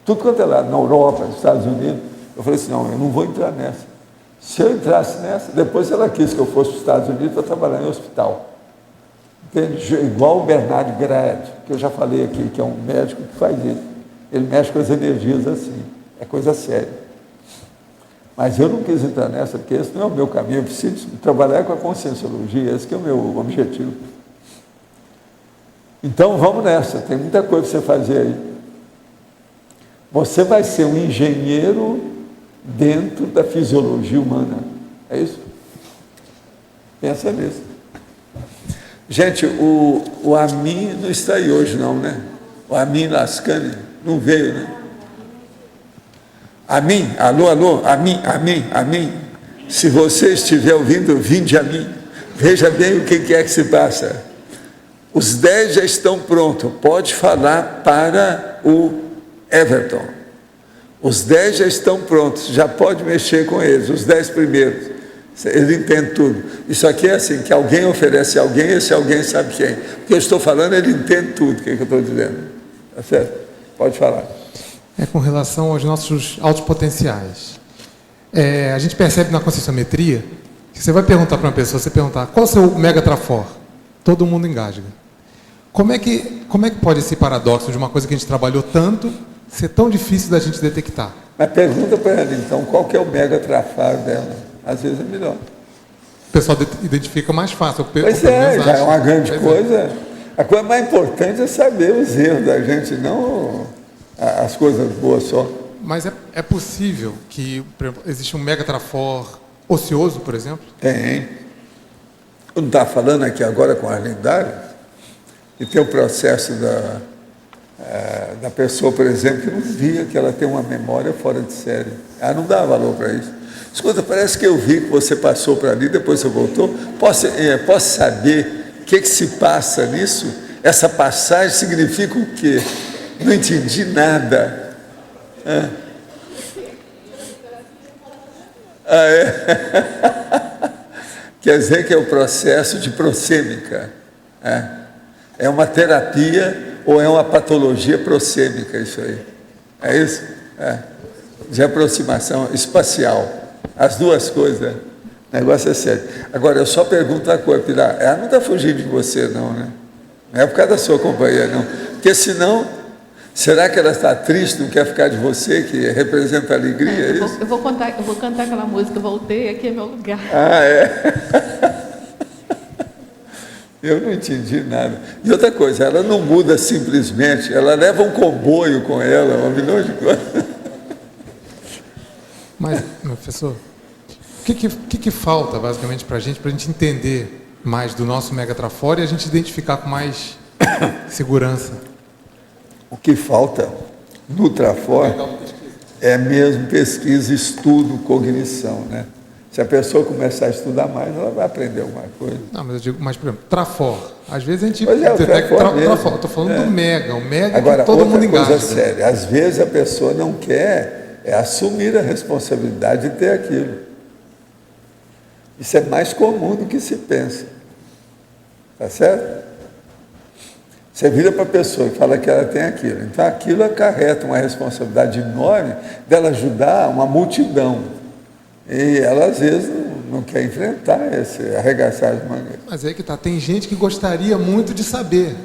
Tudo quanto é lado, na Europa, nos Estados Unidos. Eu falei assim, não, eu não vou entrar nessa. Se eu entrasse nessa, depois ela quis que eu fosse para os Estados Unidos para trabalhar em hospital. Entende? Igual o Bernard Grad, que eu já falei aqui, que é um médico que faz isso. Ele mexe com as energias assim. É coisa séria. Mas eu não quis entrar nessa, porque esse não é o meu caminho. Eu preciso trabalhar com a conscienciologia, esse que é o meu objetivo. Então vamos nessa, tem muita coisa para você fazer aí. Você vai ser um engenheiro dentro da fisiologia humana. É isso? Pensa nisso. Gente, o Amin não está aí hoje não, né? O Amin Lascani não veio, né? Amin, alô, Amin. Se você estiver ouvindo, vinde a mim. Veja bem o que é que se passa. Os 10 já estão prontos. Pode falar para o Everton. Os 10 já estão prontos. Já pode mexer com eles. Os 10 primeiros. Ele entende tudo. Isso aqui é assim, que alguém oferece a alguém, esse alguém sabe quem. O que eu estou falando, ele entende tudo. O que eu estou dizendo. Tá certo? Pode falar. É com relação aos nossos altos potenciais. A gente percebe na conscienciometria que você vai perguntar para uma pessoa, você perguntar qual é o seu mega trafor? Todo mundo engasga. Como é que pode esse paradoxo de uma coisa que a gente trabalhou tanto ser tão difícil da gente detectar? Mas pergunta para ela, então, qual que é o mega trafar dela? Às vezes é melhor. O pessoal identifica mais fácil. Pois é, já é uma grande coisa. A coisa mais importante é saber os erros da gente, não as coisas boas só. Mas é possível que, por exemplo, existe um mega trafor ocioso, por exemplo? Tem. Eu não estava falando aqui agora com a lendária, e tem o processo da pessoa, por exemplo, que não via que ela tem uma memória fora de série. Ela não dá valor para isso. Escuta, parece que eu vi que você passou para ali, depois você voltou. Posso saber o que se passa nisso? Essa passagem significa o quê? Não entendi nada. Quer dizer que é o processo de prosêmica. É uma terapia ou é uma patologia prosêmica isso aí? É isso? De aproximação espacial. As duas coisas. O negócio é sério. Agora, eu só pergunto uma coisa, Pilar. Ela não está fugindo de você, não, né? Não é por causa da sua companhia, não. Porque senão Será que ela está triste, não quer ficar de você, que representa alegria? Eu vou cantar aquela música, voltei, aqui é meu lugar. Ah, é? Eu não entendi nada. E outra coisa, ela não muda simplesmente, ela leva um comboio com ela, 1 milhão de coisas. Mas, professor, o que falta, basicamente, para a gente entender mais do nosso Mega Trafora e a gente identificar com mais segurança? O que falta no Trafor é mesmo pesquisa, estudo, cognição, né? Se a pessoa começar a estudar mais, ela vai aprender alguma coisa. Não, mas eu digo, por exemplo, Trafor. Às vezes a gente... Pois é, o Trafor mesmo. Estou falando do Mega. O Mega agora, que todo mundo engaja. Agora, outra coisa séria. Às vezes a pessoa não quer assumir a responsabilidade de ter aquilo. Isso é mais comum do que se pensa. Tá certo? Você vira para a pessoa e fala que ela tem aquilo. Então, aquilo acarreta uma responsabilidade enorme dela ajudar uma multidão. E ela, às vezes, não quer enfrentar esse arregaçar de mangueira. Mas aí que tá. Tem gente que gostaria muito de saber.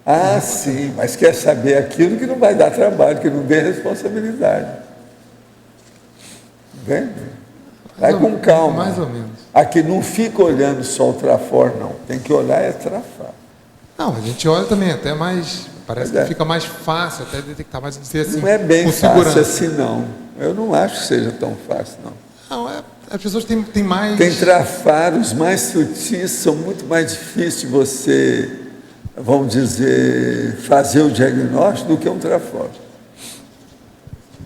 Ah, sim, mas quer saber aquilo que não vai dar trabalho, que não dê responsabilidade. Entende? Vai com calma. Mais ou menos. Aqui não fica olhando só o Trafor, não. Tem que olhar é Trafar. Não, a gente olha também até mais... Parece que fica mais fácil até detectar, mais dizer assim, não é bem com fácil segurança. assim, não. Eu não acho que seja tão fácil, não. Não, as pessoas têm mais... Tem trafaros mais sutis, são muito mais difíceis de você, vamos dizer, fazer o diagnóstico do que um traforo.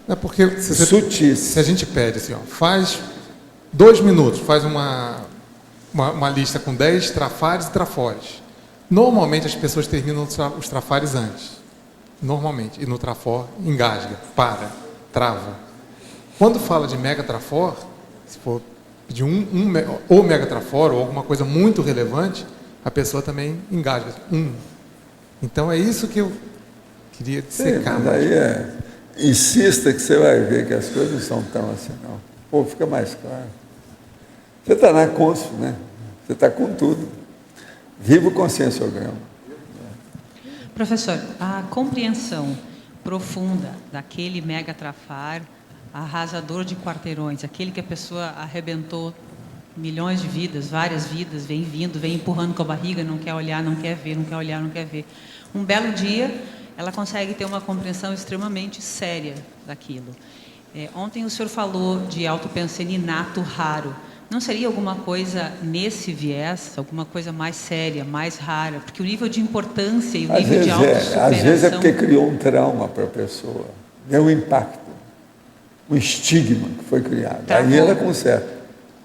É porque sutis. Se a gente pede assim, ó, faz 2 minutos, faz uma lista com 10 trafares e trafores. Normalmente as pessoas terminam os trafares antes. Normalmente. E no trafor engasga, para, trava. Quando fala de mega trafor, se for de ou mega trafor ou alguma coisa muito relevante, a pessoa também engasga. Então é isso que eu queria dissecar. Mas aí insista que você vai ver que as coisas não são tão assim, não. Pô, fica mais claro. Você está na Consul, né? Você está com tudo. Viva o conscienciograma. Professor, a compreensão profunda daquele mega trafar, arrasador de quarteirões, aquele que a pessoa arrebentou milhões de vidas, várias vidas, vem vindo, vem empurrando com a barriga, não quer olhar, não quer ver, não quer olhar, não quer ver. Um belo dia, ela consegue ter uma compreensão extremamente séria daquilo. Ontem o senhor falou de autopensene inato raro. Não seria alguma coisa nesse viés, alguma coisa mais séria, mais rara? Porque o nível de importância e o nível de autossuperação... Às vezes é porque criou um trauma para a pessoa. Deu um impacto, um estigma que foi criado. Travou. Aí ela conserta.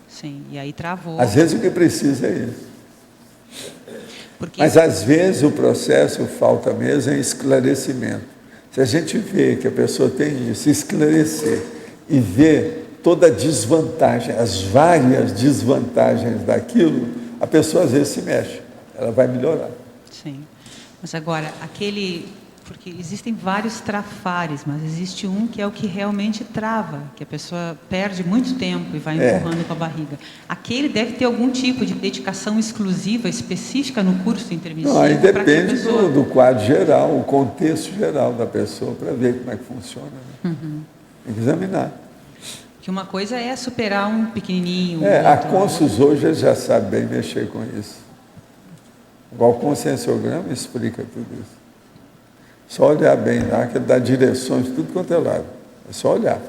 Sim, e aí travou. Às vezes o que precisa é isso. Mas às vezes o processo falta mesmo em esclarecimento. Se a gente vê que a pessoa tem isso, esclarecer e ver toda a desvantagem, as várias desvantagens daquilo, a pessoa às vezes se mexe, ela vai melhorar. Sim, mas agora, porque existem vários trafares, mas existe um que é o que realmente trava, que a pessoa perde muito tempo e vai empurrando com a barriga. Aquele deve ter algum tipo de dedicação exclusiva, específica no curso intermissivo? Não, aí depende do quadro geral, o contexto geral da pessoa, para ver como é que funciona. Né? Tem que examinar. Que uma coisa é superar um pequenininho. A Consus hoje já sabe bem mexer com isso. Igual o conscienciograma explica tudo isso. Só olhar bem lá, que ele dá direções de tudo quanto é lado. É só olhar.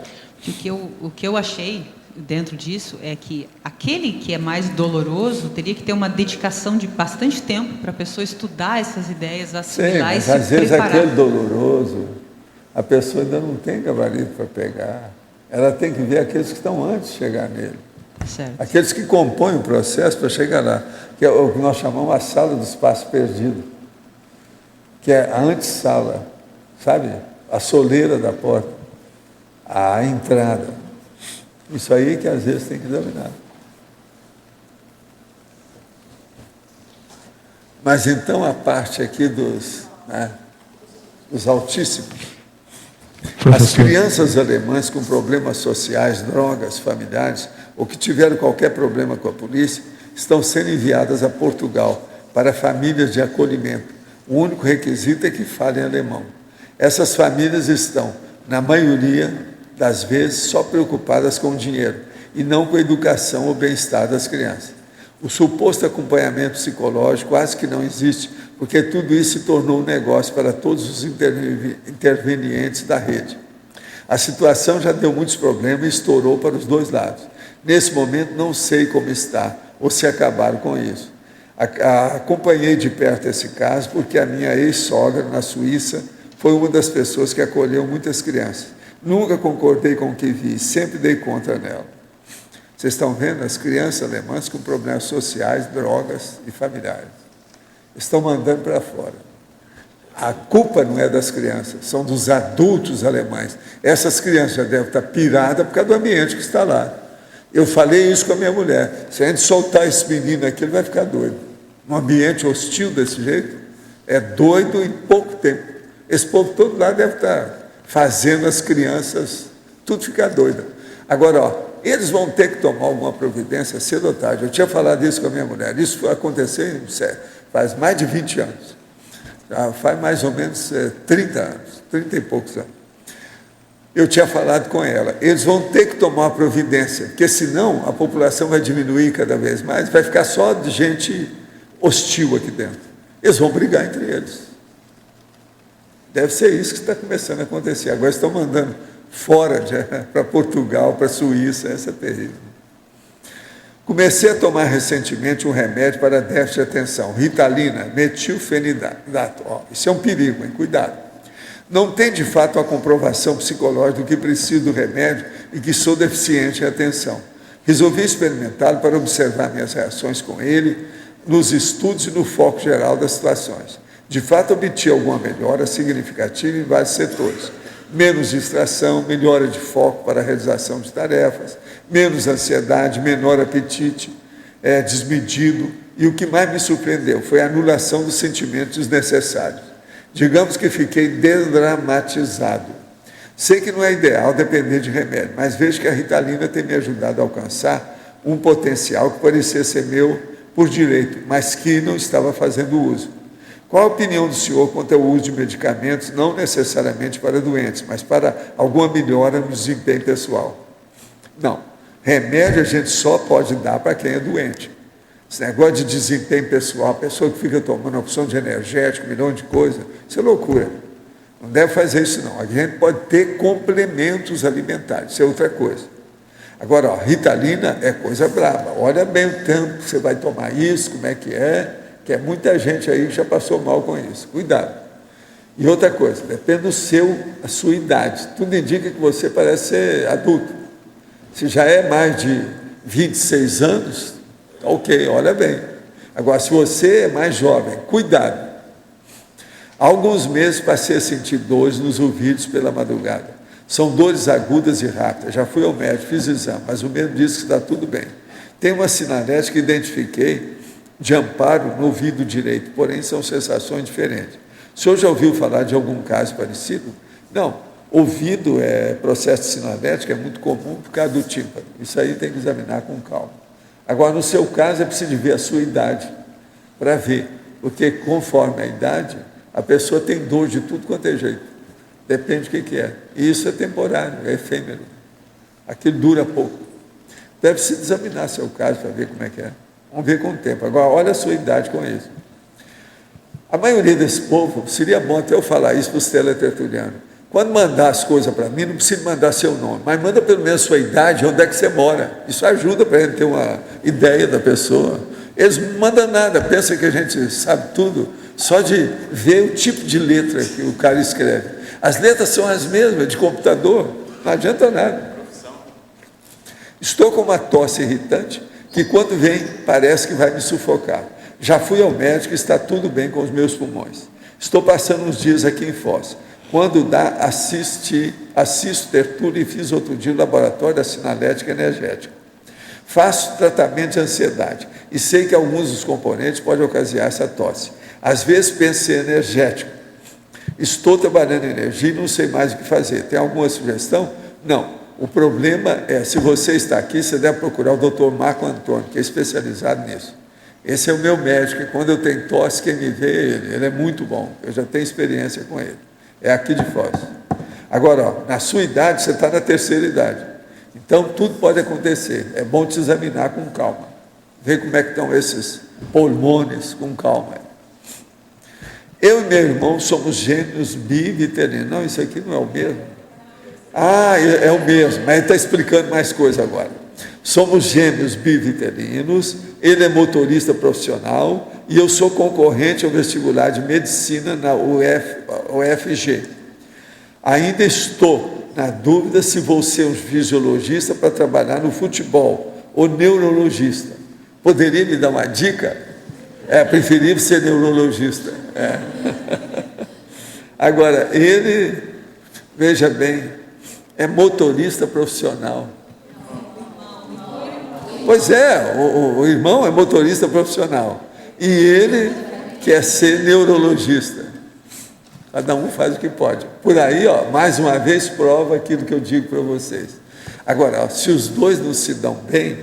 O que eu achei dentro disso é que aquele que é mais doloroso teria que ter uma dedicação de bastante tempo para a pessoa estudar essas ideias, assimilar e se preparar. Às vezes aquele doloroso, a pessoa ainda não tem gabarito para pegar. Ela tem que ver aqueles que estão antes de chegar nele. Certo. Aqueles que compõem o processo para chegar lá. Que é o que nós chamamos a sala do espaço perdido. Que é a antessala, sabe? A soleira da porta. A entrada. Isso aí que às vezes tem que examinar. Mas então a parte aqui dos altíssimos. As crianças alemãs com problemas sociais, drogas, familiares, ou que tiveram qualquer problema com a polícia, estão sendo enviadas a Portugal para famílias de acolhimento. O único requisito é que falem alemão. Essas famílias estão, na maioria das vezes, só preocupadas com o dinheiro e não com a educação ou bem-estar das crianças. O suposto acompanhamento psicológico quase que não existe, porque tudo isso se tornou um negócio para todos os intervenientes da rede. A situação já deu muitos problemas e estourou para os dois lados. Nesse momento, não sei como está ou se acabaram com isso. Acompanhei de perto esse caso porque a minha ex-sogra, na Suíça, foi uma das pessoas que acolheu muitas crianças. Nunca concordei com o que vi, sempre dei contra nela. Vocês estão vendo as crianças alemãs com problemas sociais, drogas e familiares. Estão mandando para fora. A culpa não é das crianças, são dos adultos alemães. Essas crianças já devem estar piradas por causa do ambiente que está lá. Eu falei isso com a minha mulher. Se a gente soltar esse menino aqui, ele vai ficar doido. Um ambiente hostil desse jeito, é doido em pouco tempo. Esse povo todo lá deve estar fazendo as crianças tudo ficar doido. Agora, ó, eles vão ter que tomar alguma providência cedo ou tarde. Eu tinha falado isso com a minha mulher. Isso aconteceu faz mais de 20 anos. Já faz mais ou menos 30 anos, 30 e poucos anos. Eu tinha falado com ela. Eles vão ter que tomar uma providência, porque senão a população vai diminuir cada vez mais, vai ficar só de gente hostil aqui dentro. Eles vão brigar entre eles. Deve ser isso que está começando a acontecer. Agora estão mandando fora para Portugal, para a Suíça, essa é terrível. Comecei a tomar recentemente um remédio para déficit de atenção, Ritalina, metilfenidato. Isso é um perigo, hein? Cuidado. Não tem de fato a comprovação psicológica do que preciso do remédio e que sou deficiente em atenção. Resolvi experimentá-lo para observar minhas reações com ele, nos estudos e no foco geral das situações. De fato, obtive alguma melhora significativa em vários setores. Menos distração, melhora de foco para a realização de tarefas, menos ansiedade, menor apetite desmedido. E o que mais me surpreendeu foi a anulação dos sentimentos desnecessários. Digamos que fiquei desdramatizado. Sei que não é ideal depender de remédio, mas vejo que a Ritalina tem me ajudado a alcançar um potencial que parecia ser meu por direito, mas que não estava fazendo uso. Qual a opinião do senhor quanto ao uso de medicamentos, não necessariamente para doentes, mas para alguma melhora no desempenho pessoal? Não. Remédio a gente só pode dar para quem é doente. Esse negócio de desempenho pessoal, a pessoa que fica tomando uma opção de energético, um milhão de coisas, isso é loucura. Não deve fazer isso, não. A gente pode ter complementos alimentares, isso é outra coisa. Agora, ó, Ritalina é coisa braba. Olha bem o tempo que você vai tomar isso, como é, que é muita gente aí que já passou mal com isso. Cuidado. E outra coisa, depende da sua idade. Tudo indica que você parece ser adulto. Se já é mais de 26 anos, ok, olha bem. Agora, se você é mais jovem, cuidado. Há alguns meses passei a sentir dores nos ouvidos pela madrugada. São dores agudas e rápidas. Já fui ao médico, fiz exame, mas o médico disse que está tudo bem. Tem uma sinalética que identifiquei de amparo no ouvido direito, porém são sensações diferentes. O senhor já ouviu falar de algum caso parecido? Não. Ouvido processo de sinalética é muito comum por causa do tímpano. Isso aí tem que examinar com calma. Agora, no seu caso, é preciso ver a sua idade para ver, porque conforme a idade, a pessoa tem dor de tudo quanto é jeito. Depende do que é. E isso é temporário, é efêmero. Aquilo dura pouco. Deve-se examinar seu caso para ver como é que é. Vamos ver com o tempo. Agora, olha a sua idade com isso. A maioria desse povo, seria bom até eu falar isso para os teletertulianos. Quando mandar as coisas para mim, não precisa mandar seu nome, mas manda pelo menos a sua idade, onde é que você mora. Isso ajuda para a gente ter uma ideia da pessoa. Eles não mandam nada, pensam que a gente sabe tudo, só de ver o tipo de letra que o cara escreve. As letras são as mesmas, de computador, não adianta nada. Estou com uma tosse irritante, que quando vem, parece que vai me sufocar. Já fui ao médico e está tudo bem com os meus pulmões. Estou passando uns dias aqui em Foz. Quando dá, assisto tertúlia e fiz outro dia o laboratório da sinalética energética. Faço tratamento de ansiedade e sei que alguns dos componentes podem ocasionar essa tosse. Às vezes penso ser energético. Estou trabalhando em energia e não sei mais o que fazer. Tem alguma sugestão? Não. O problema é, se você está aqui, você deve procurar o Dr. Marco Antônio, que é especializado nisso. Esse é o meu médico, e quando eu tenho tosse, quem me vê, ele é muito bom. Eu já tenho experiência com ele. É aqui de Foz. Agora, ó, na sua idade, você está na terceira idade. Então, tudo pode acontecer. É bom te examinar com calma. Ver como é que estão esses pulmões com calma. Eu e meu irmão somos gêmeos bivitelinos. Não, isso aqui não é o mesmo. Ah, é o mesmo, mas ele está explicando mais coisa agora. Somos gêmeos bivitelinos, ele é motorista profissional e eu sou concorrente ao vestibular de medicina na UFG. Ainda estou na dúvida se vou ser um fisiologista para trabalhar no futebol ou neurologista. Poderia me dar uma dica? É preferível ser neurologista. É. Agora, ele, veja bem, é motorista profissional. Pois é, o irmão é motorista profissional. E ele quer ser neurologista. Cada um faz o que pode. Por aí, ó, mais uma vez, prova aquilo que eu digo para vocês. Agora, ó, se os dois não se dão bem,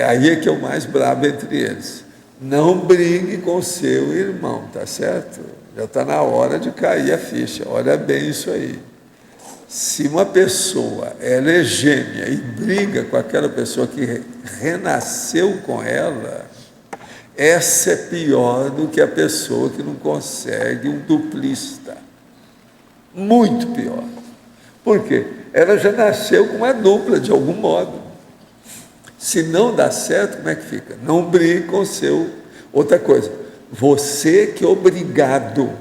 aí é que é o mais brabo entre eles. Não brigue com seu irmão, tá certo? Já está na hora de cair a ficha. Olha bem isso aí. Se uma pessoa, ela é gêmea e briga com aquela pessoa que renasceu com ela, essa é pior do que a pessoa que não consegue um duplista. Muito pior. Por quê? Ela já nasceu com uma dupla, de algum modo. Se não dá certo, como é que fica? Não brigue com o seu... Outra coisa, você que é obrigado,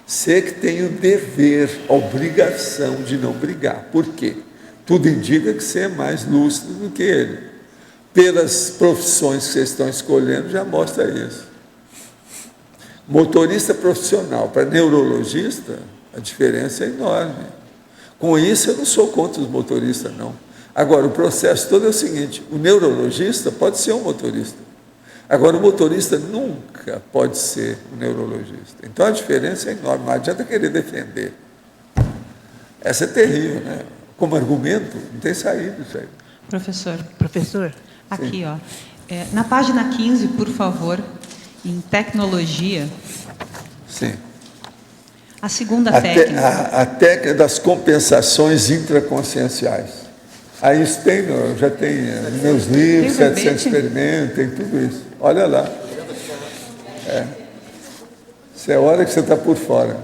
você que tem o dever, a obrigação de não brigar. Por quê? Tudo indica que você é mais lúcido do que ele. Pelas profissões que vocês estão escolhendo, já mostra isso. Motorista profissional para neurologista, a diferença é enorme. Com isso, eu não sou contra os motoristas, não. Agora, o processo todo é o seguinte, o neurologista pode ser um motorista. Agora, o motorista nunca pode ser um neurologista. Então, a diferença é enorme, não adianta querer defender. Essa é terrível, né? Como argumento, não tem saída isso aí. Professor, aqui, ó, na página 15, por favor, em tecnologia. Sim. A segunda técnica. A técnica das compensações intraconscienciais. Aí isso tem, eu já tenho meus livros, 700 experimentos, tem tudo isso. Olha lá. Isso é hora que você está por fora.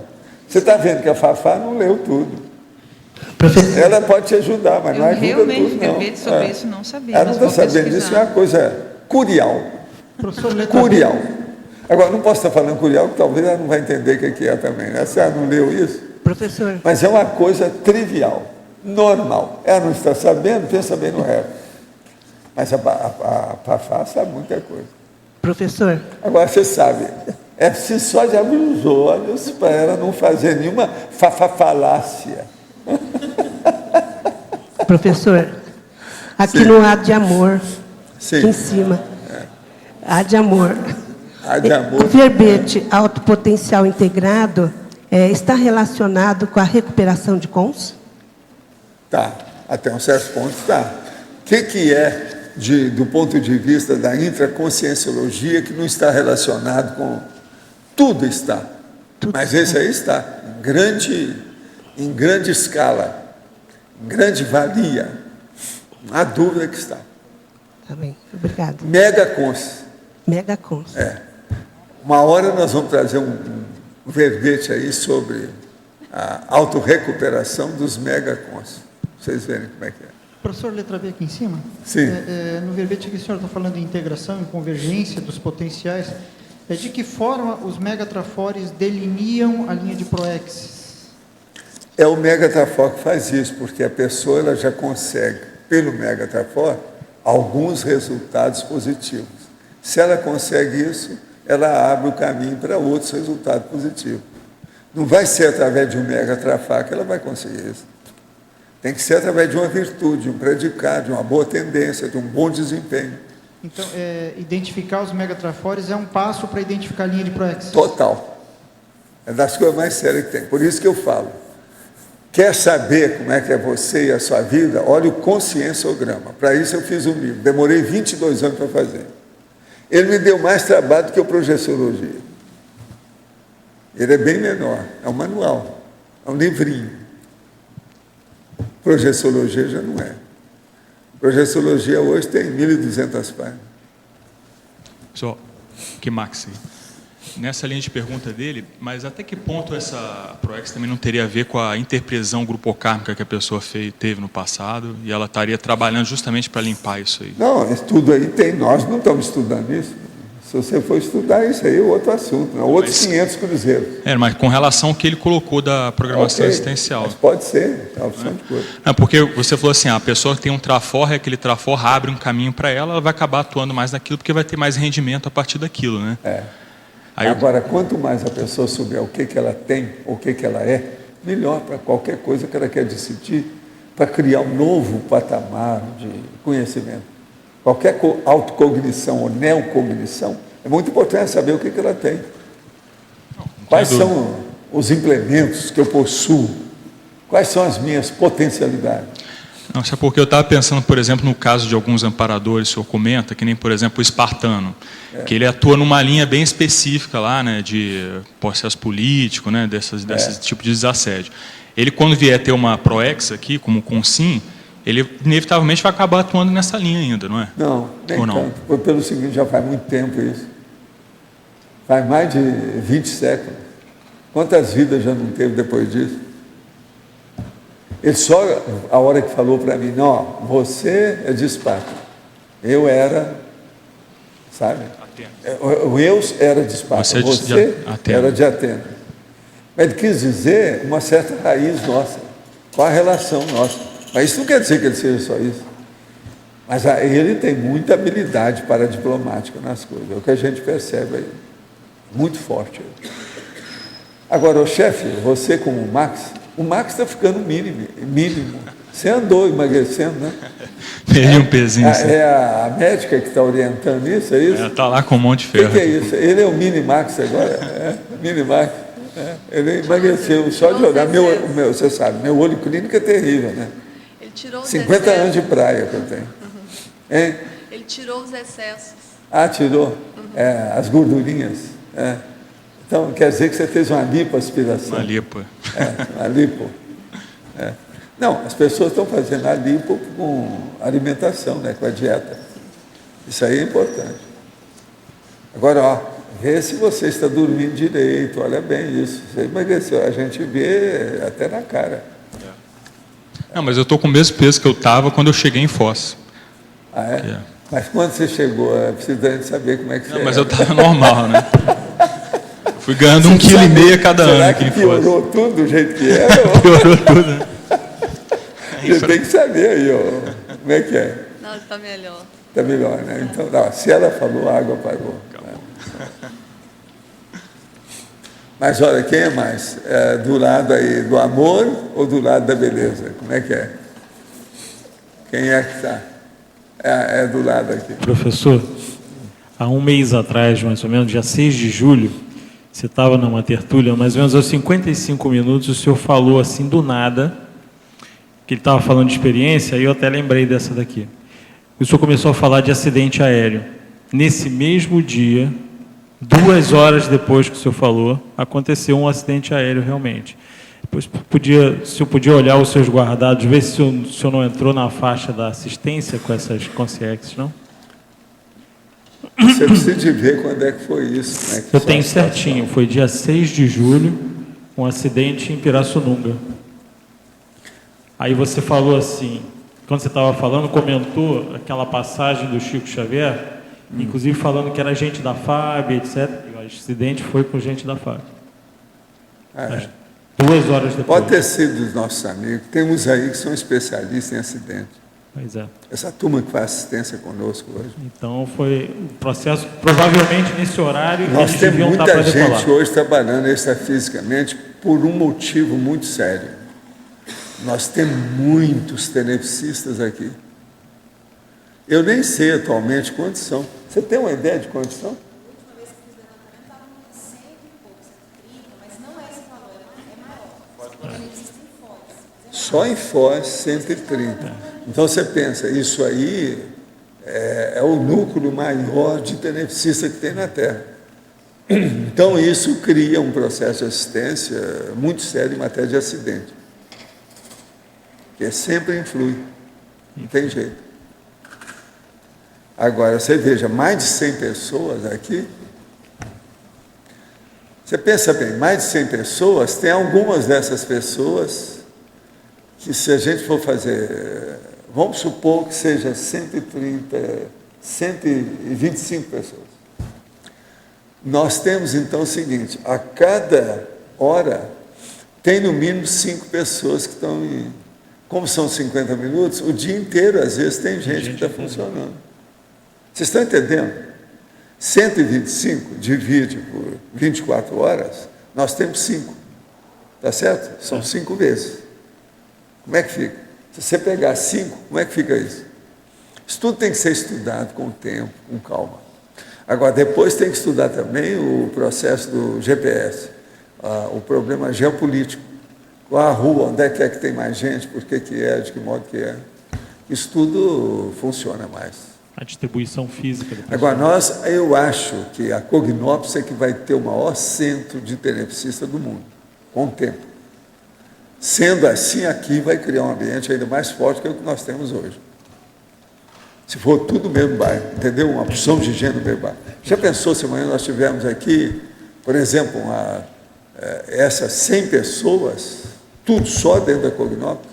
Você está vendo que a Fafá não leu tudo. Professor, ela pode te ajudar, mas não ajuda tudo, não. Eu realmente sobre isso não sabia. Ela não está sabendo disso, é uma coisa curial. Curial. Agora, não posso estar falando curial, porque talvez ela não vai entender o que é também, né? Se ela não leu isso. Professor. Mas é uma coisa trivial. Normal. Ela não está sabendo, pensa bem no resto. Mas a Fafá sabe muita coisa. Professor. Agora você sabe, é preciso só de abrir os olhos para ela não fazer nenhuma falácia. Professor, aqui no A de Amor, aqui em cima. A de Amor. A de Amor. O verbete autopotencial integrado está relacionado com a recuperação de cons? Tá, até um certo ponto está. O que é, do ponto de vista da intraconscienciologia, que não está relacionado com... Tudo está. Mas esse aí está, em grande escala, em grande valia. Não há dúvida que está. Tá bem, obrigado. Megacons. Megacons. Uma hora nós vamos trazer um verbete aí sobre a autorrecuperação dos megacons. Vocês verem como é que é. Professor, letra B aqui em cima? Sim. No verbete que o senhor está falando de integração e convergência dos potenciais, de que forma os megatrafores delineam a linha de proexis? É o megatrafor que faz isso, porque a pessoa ela já consegue, pelo megatrafor, alguns resultados positivos. Se ela consegue isso, ela abre o caminho para outros resultados positivos. Não vai ser através de um megatrafar que ela vai conseguir isso. Tem que ser através de uma virtude, de um predicado, de uma boa tendência, de um bom desempenho. Então, identificar os megatrafores é um passo para identificar a linha de proexis? Total. É das coisas mais sérias que tem. Por isso que eu falo. Quer saber como é que é você e a sua vida? Olha o conscienciograma. Para isso eu fiz um livro. Demorei 22 anos para fazer. Ele me deu mais trabalho do que o projeciologia. Ele é bem menor. É um manual. É um livrinho. Projeciologia já não é. Projeciologia hoje tem 1.200 páginas. Só que Maxi, nessa linha de pergunta dele, mas até que ponto essa ProEx também não teria a ver com a interpresão grupocármica que a pessoa teve no passado e ela estaria trabalhando justamente para limpar isso aí? Não, isso tudo aí tem, nós não estamos estudando isso. Se você for estudar isso aí, é outro assunto, né? Outros 500 cruzeiros. Mas com relação ao que ele colocou da programação assistencial. Mas pode ser, é uma opção de coisa. Não, porque você falou assim, a pessoa que tem um trafor, aquele trafor abre um caminho para ela, ela vai acabar atuando mais naquilo, porque vai ter mais rendimento a partir daquilo, né? Agora, quanto mais a pessoa souber o que ela tem, o que ela é, melhor para qualquer coisa que ela quer decidir, para criar um novo patamar de conhecimento. Qualquer autocognição ou neocognição, é muito importante saber o que ela tem. Quais são os implementos que eu possuo? Quais são as minhas potencialidades? Não, isso é porque eu estava pensando, por exemplo, no caso de alguns amparadores, o senhor comenta, que nem, por exemplo, o espartano, que ele atua numa linha bem específica lá, né, de processo político, né, desse tipo de desassédio. Ele, quando vier ter uma ProEx aqui, como consim, ele inevitavelmente vai acabar atuando nessa linha ainda, não é? Não, nem tanto. Foi pelo seguinte, já faz muito tempo isso. Faz mais de 20 séculos. Quantas vidas já não teve depois disso? Ele só, a hora que falou para mim, não, você é de Esparta. Eu era, sabe? O eu era de Esparta, você era de Atenas. Mas ele quis dizer uma certa raiz nossa. Qual a relação nossa? Mas isso não quer dizer que ele seja só isso. Mas ele tem muita habilidade paradiplomática nas coisas. É o que a gente percebe aí. Muito forte. Agora, o chefe, você como o Max está ficando mínimo. Você andou emagrecendo, né? Perdi um pezinho. É a médica que está orientando isso, é isso? Está lá com um monte de ferro. O que é isso? Ele é o Minimax agora? Minimax. Ele emagreceu só de olhar. Você sabe, meu olho clínico é terrível, né? Ele tirou os 50 excessos. anos de praia que eu tenho. Hein? Ele tirou os excessos. Tirou? As gordurinhas. Então, quer dizer que você fez uma lipoaspiração. Uma lipo. Uma lipo. Não, as pessoas estão fazendo a lipo com alimentação, né, com a dieta. Isso aí é importante. Agora, vê se você está dormindo direito, olha bem isso. Você emagreceu, a gente vê até na cara. Não, mas eu estou com o mesmo peso que eu estava quando eu cheguei em Foz. Mas quando você chegou, precisa saber como é que você mas eu estava normal, né? Fui ganhando 1,5 kg a cada ano aqui em Foz. Piorou tudo do jeito que era? Piorou tudo, né? Você tem que saber aí, como é que é. Não, está melhor. Está melhor, né? Então, se ela falou, a água parou. Né? Mas olha, quem é mais? Do lado aí do amor ou do lado da beleza? Como é que é? Quem é que está? É do lado aqui. Professor, há um mês atrás, mais ou menos, dia 6 de julho, você estava numa tertúlia, mais ou menos aos 55 minutos, o senhor falou assim do nada, que ele estava falando de experiência, e eu até lembrei dessa daqui. O senhor começou a falar de acidente aéreo. Nesse mesmo dia, 2 horas depois que o senhor falou, aconteceu um acidente aéreo realmente. Depois o senhor podia olhar os seus guardados, ver se o senhor não entrou na faixa da assistência com essas consciências, não? Você precisa de ver quando é que foi isso. Né, que eu tenho certinho, foi dia 6 de julho, um acidente em Pirassununga. Aí você falou assim, quando você estava falando, comentou aquela passagem do Chico Xavier, inclusive falando que era gente da FAB, etc. E o acidente foi com gente da FAB. 2 horas depois. Pode ter sido dos nossos amigos. Temos aí que são especialistas em acidente. Pois é. Essa turma que faz assistência conosco hoje. Então foi um processo, provavelmente nesse horário. Nós temos muita gente hoje trabalhando extrafisicamente por um motivo muito sério. Nós temos muitos tenepsistas aqui. Eu nem sei atualmente quantos são. Você tem uma ideia de quantos são? Só em Foz, 130. Então você pensa, isso aí é o núcleo maior de tenepsista que tem na Terra. Então, isso cria um processo de assistência muito sério em matéria de acidente, que sempre influi, não tem jeito. Agora, você veja, mais de 100 pessoas aqui, você pensa bem, mais de 100 pessoas, tem algumas dessas pessoas que, se a gente for fazer, vamos supor que seja 125 pessoas. Nós temos, então, o seguinte, a cada hora tem no mínimo 5 pessoas que estão em... Como são 50 minutos, o dia inteiro, às vezes, tem gente que está funcionando. Vocês estão entendendo? 125 divide por 24 horas, nós temos 5. Está certo? São 5 vezes. Como é que fica? Se você pegar 5, como é que fica isso? Isso tudo tem que ser estudado com o tempo, com calma. Agora, depois tem que estudar também o processo do GPS, o problema geopolítico. Qual a rua, onde é que tem mais gente, por que é, de que modo que é. Isso tudo funciona mais. A distribuição física do Agora, eu acho que a Cognópolis é que vai ter o maior centro de telepsista do mundo, com o tempo. Sendo assim, aqui vai criar um ambiente ainda mais forte que o que nós temos hoje. Se for tudo no mesmo bairro, entendeu? Uma porção de gente no mesmo bairro. Já pensou se amanhã nós tivermos aqui, por exemplo, essas 100 pessoas, tudo só dentro da Cognópolis?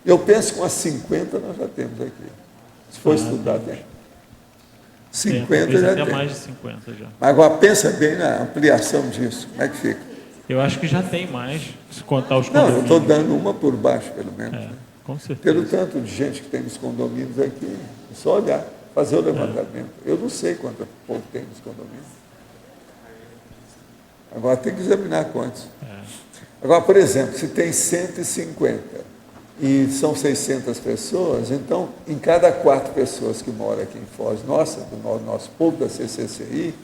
Eu penso que umas 50 nós já temos aqui. Se for estudar, tem. 50 já até tem. Mais de 50 já. Mas agora pensa bem na ampliação disso. Como é que fica? Eu acho que já tem mais, se contar os condomínios. condomínios. Não, eu estou dando uma por baixo, pelo menos. É, com certeza. Pelo tanto de gente que tem nos condomínios aqui, é só olhar, fazer o levantamento. Eu não sei quanto povo tem nos condomínios. Agora tem que examinar quantos. Agora, por exemplo, se tem 150 e são 600 pessoas, então, em cada 4 pessoas que moram aqui em Foz, do nosso povo da CCCI,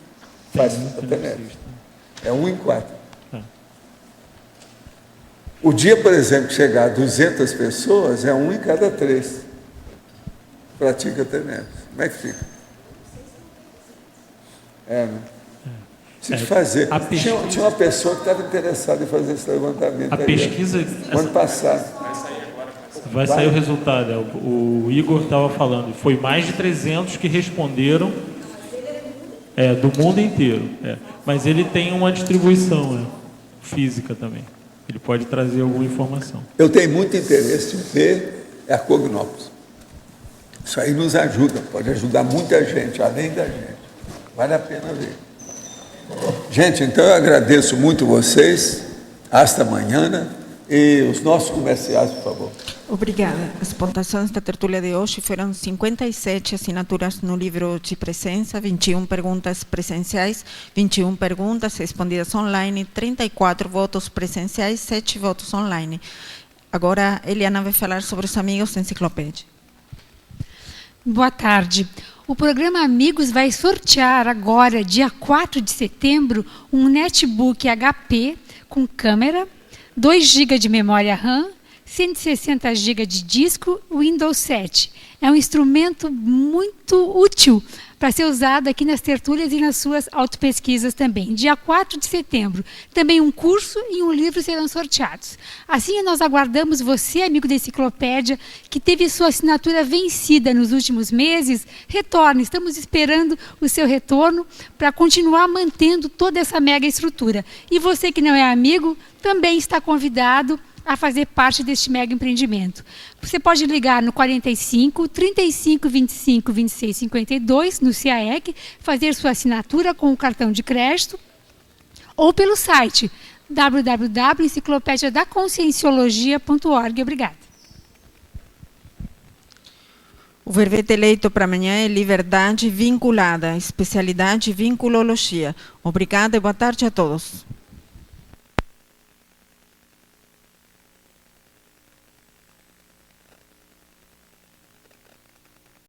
faz tenente. É 1 em 4. O dia, por exemplo, que chegar a 200 pessoas, é 1 em cada 3 pratica tenente. Como é que fica? Né? Precisa fazer. Tinha uma pessoa que estava interessada em fazer esse levantamento. A pesquisa... ano passado. Vai sair o resultado. O Igor estava falando. Foi mais de 300 que responderam do mundo inteiro. Mas ele tem uma distribuição física também. Ele pode trazer alguma informação. Eu tenho muito interesse em ver a Cognópolis. Isso aí nos ajuda, pode ajudar muita gente, além da gente. Vale a pena ver. Gente, então eu agradeço muito vocês. Hasta amanhã. E os nossos comerciais, por favor. Obrigada. As pontuações da tertúlia de hoje foram 57 assinaturas no livro de presença, 21 perguntas presenciais, 21 perguntas respondidas online, 34 votos presenciais, 7 votos online. Agora, Eliana vai falar sobre os amigos da enciclopédia. Boa tarde. O programa Amigos vai sortear agora, dia 4 de setembro, um netbook HP com câmera, 2 GB de memória RAM, 160 GB de disco, Windows 7. É um instrumento muito útil para ser usado aqui nas tertúlias e nas suas autopesquisas também. Dia 4 de setembro, também um curso e um livro serão sorteados. Assim, nós aguardamos você, amigo da enciclopédia, que teve sua assinatura vencida nos últimos meses, retorne. Estamos esperando o seu retorno para continuar mantendo toda essa mega estrutura. E você que não é amigo, também está convidado a fazer parte deste mega empreendimento. Você pode ligar no 45 35 25 26 52 no CAEC, fazer sua assinatura com o cartão de crédito ou pelo site www.enciclopediadaconscienciologia.org. Obrigada. O verbete eleito para amanhã é liberdade vinculada, especialidade vinculologia. Obrigada e boa tarde a todos.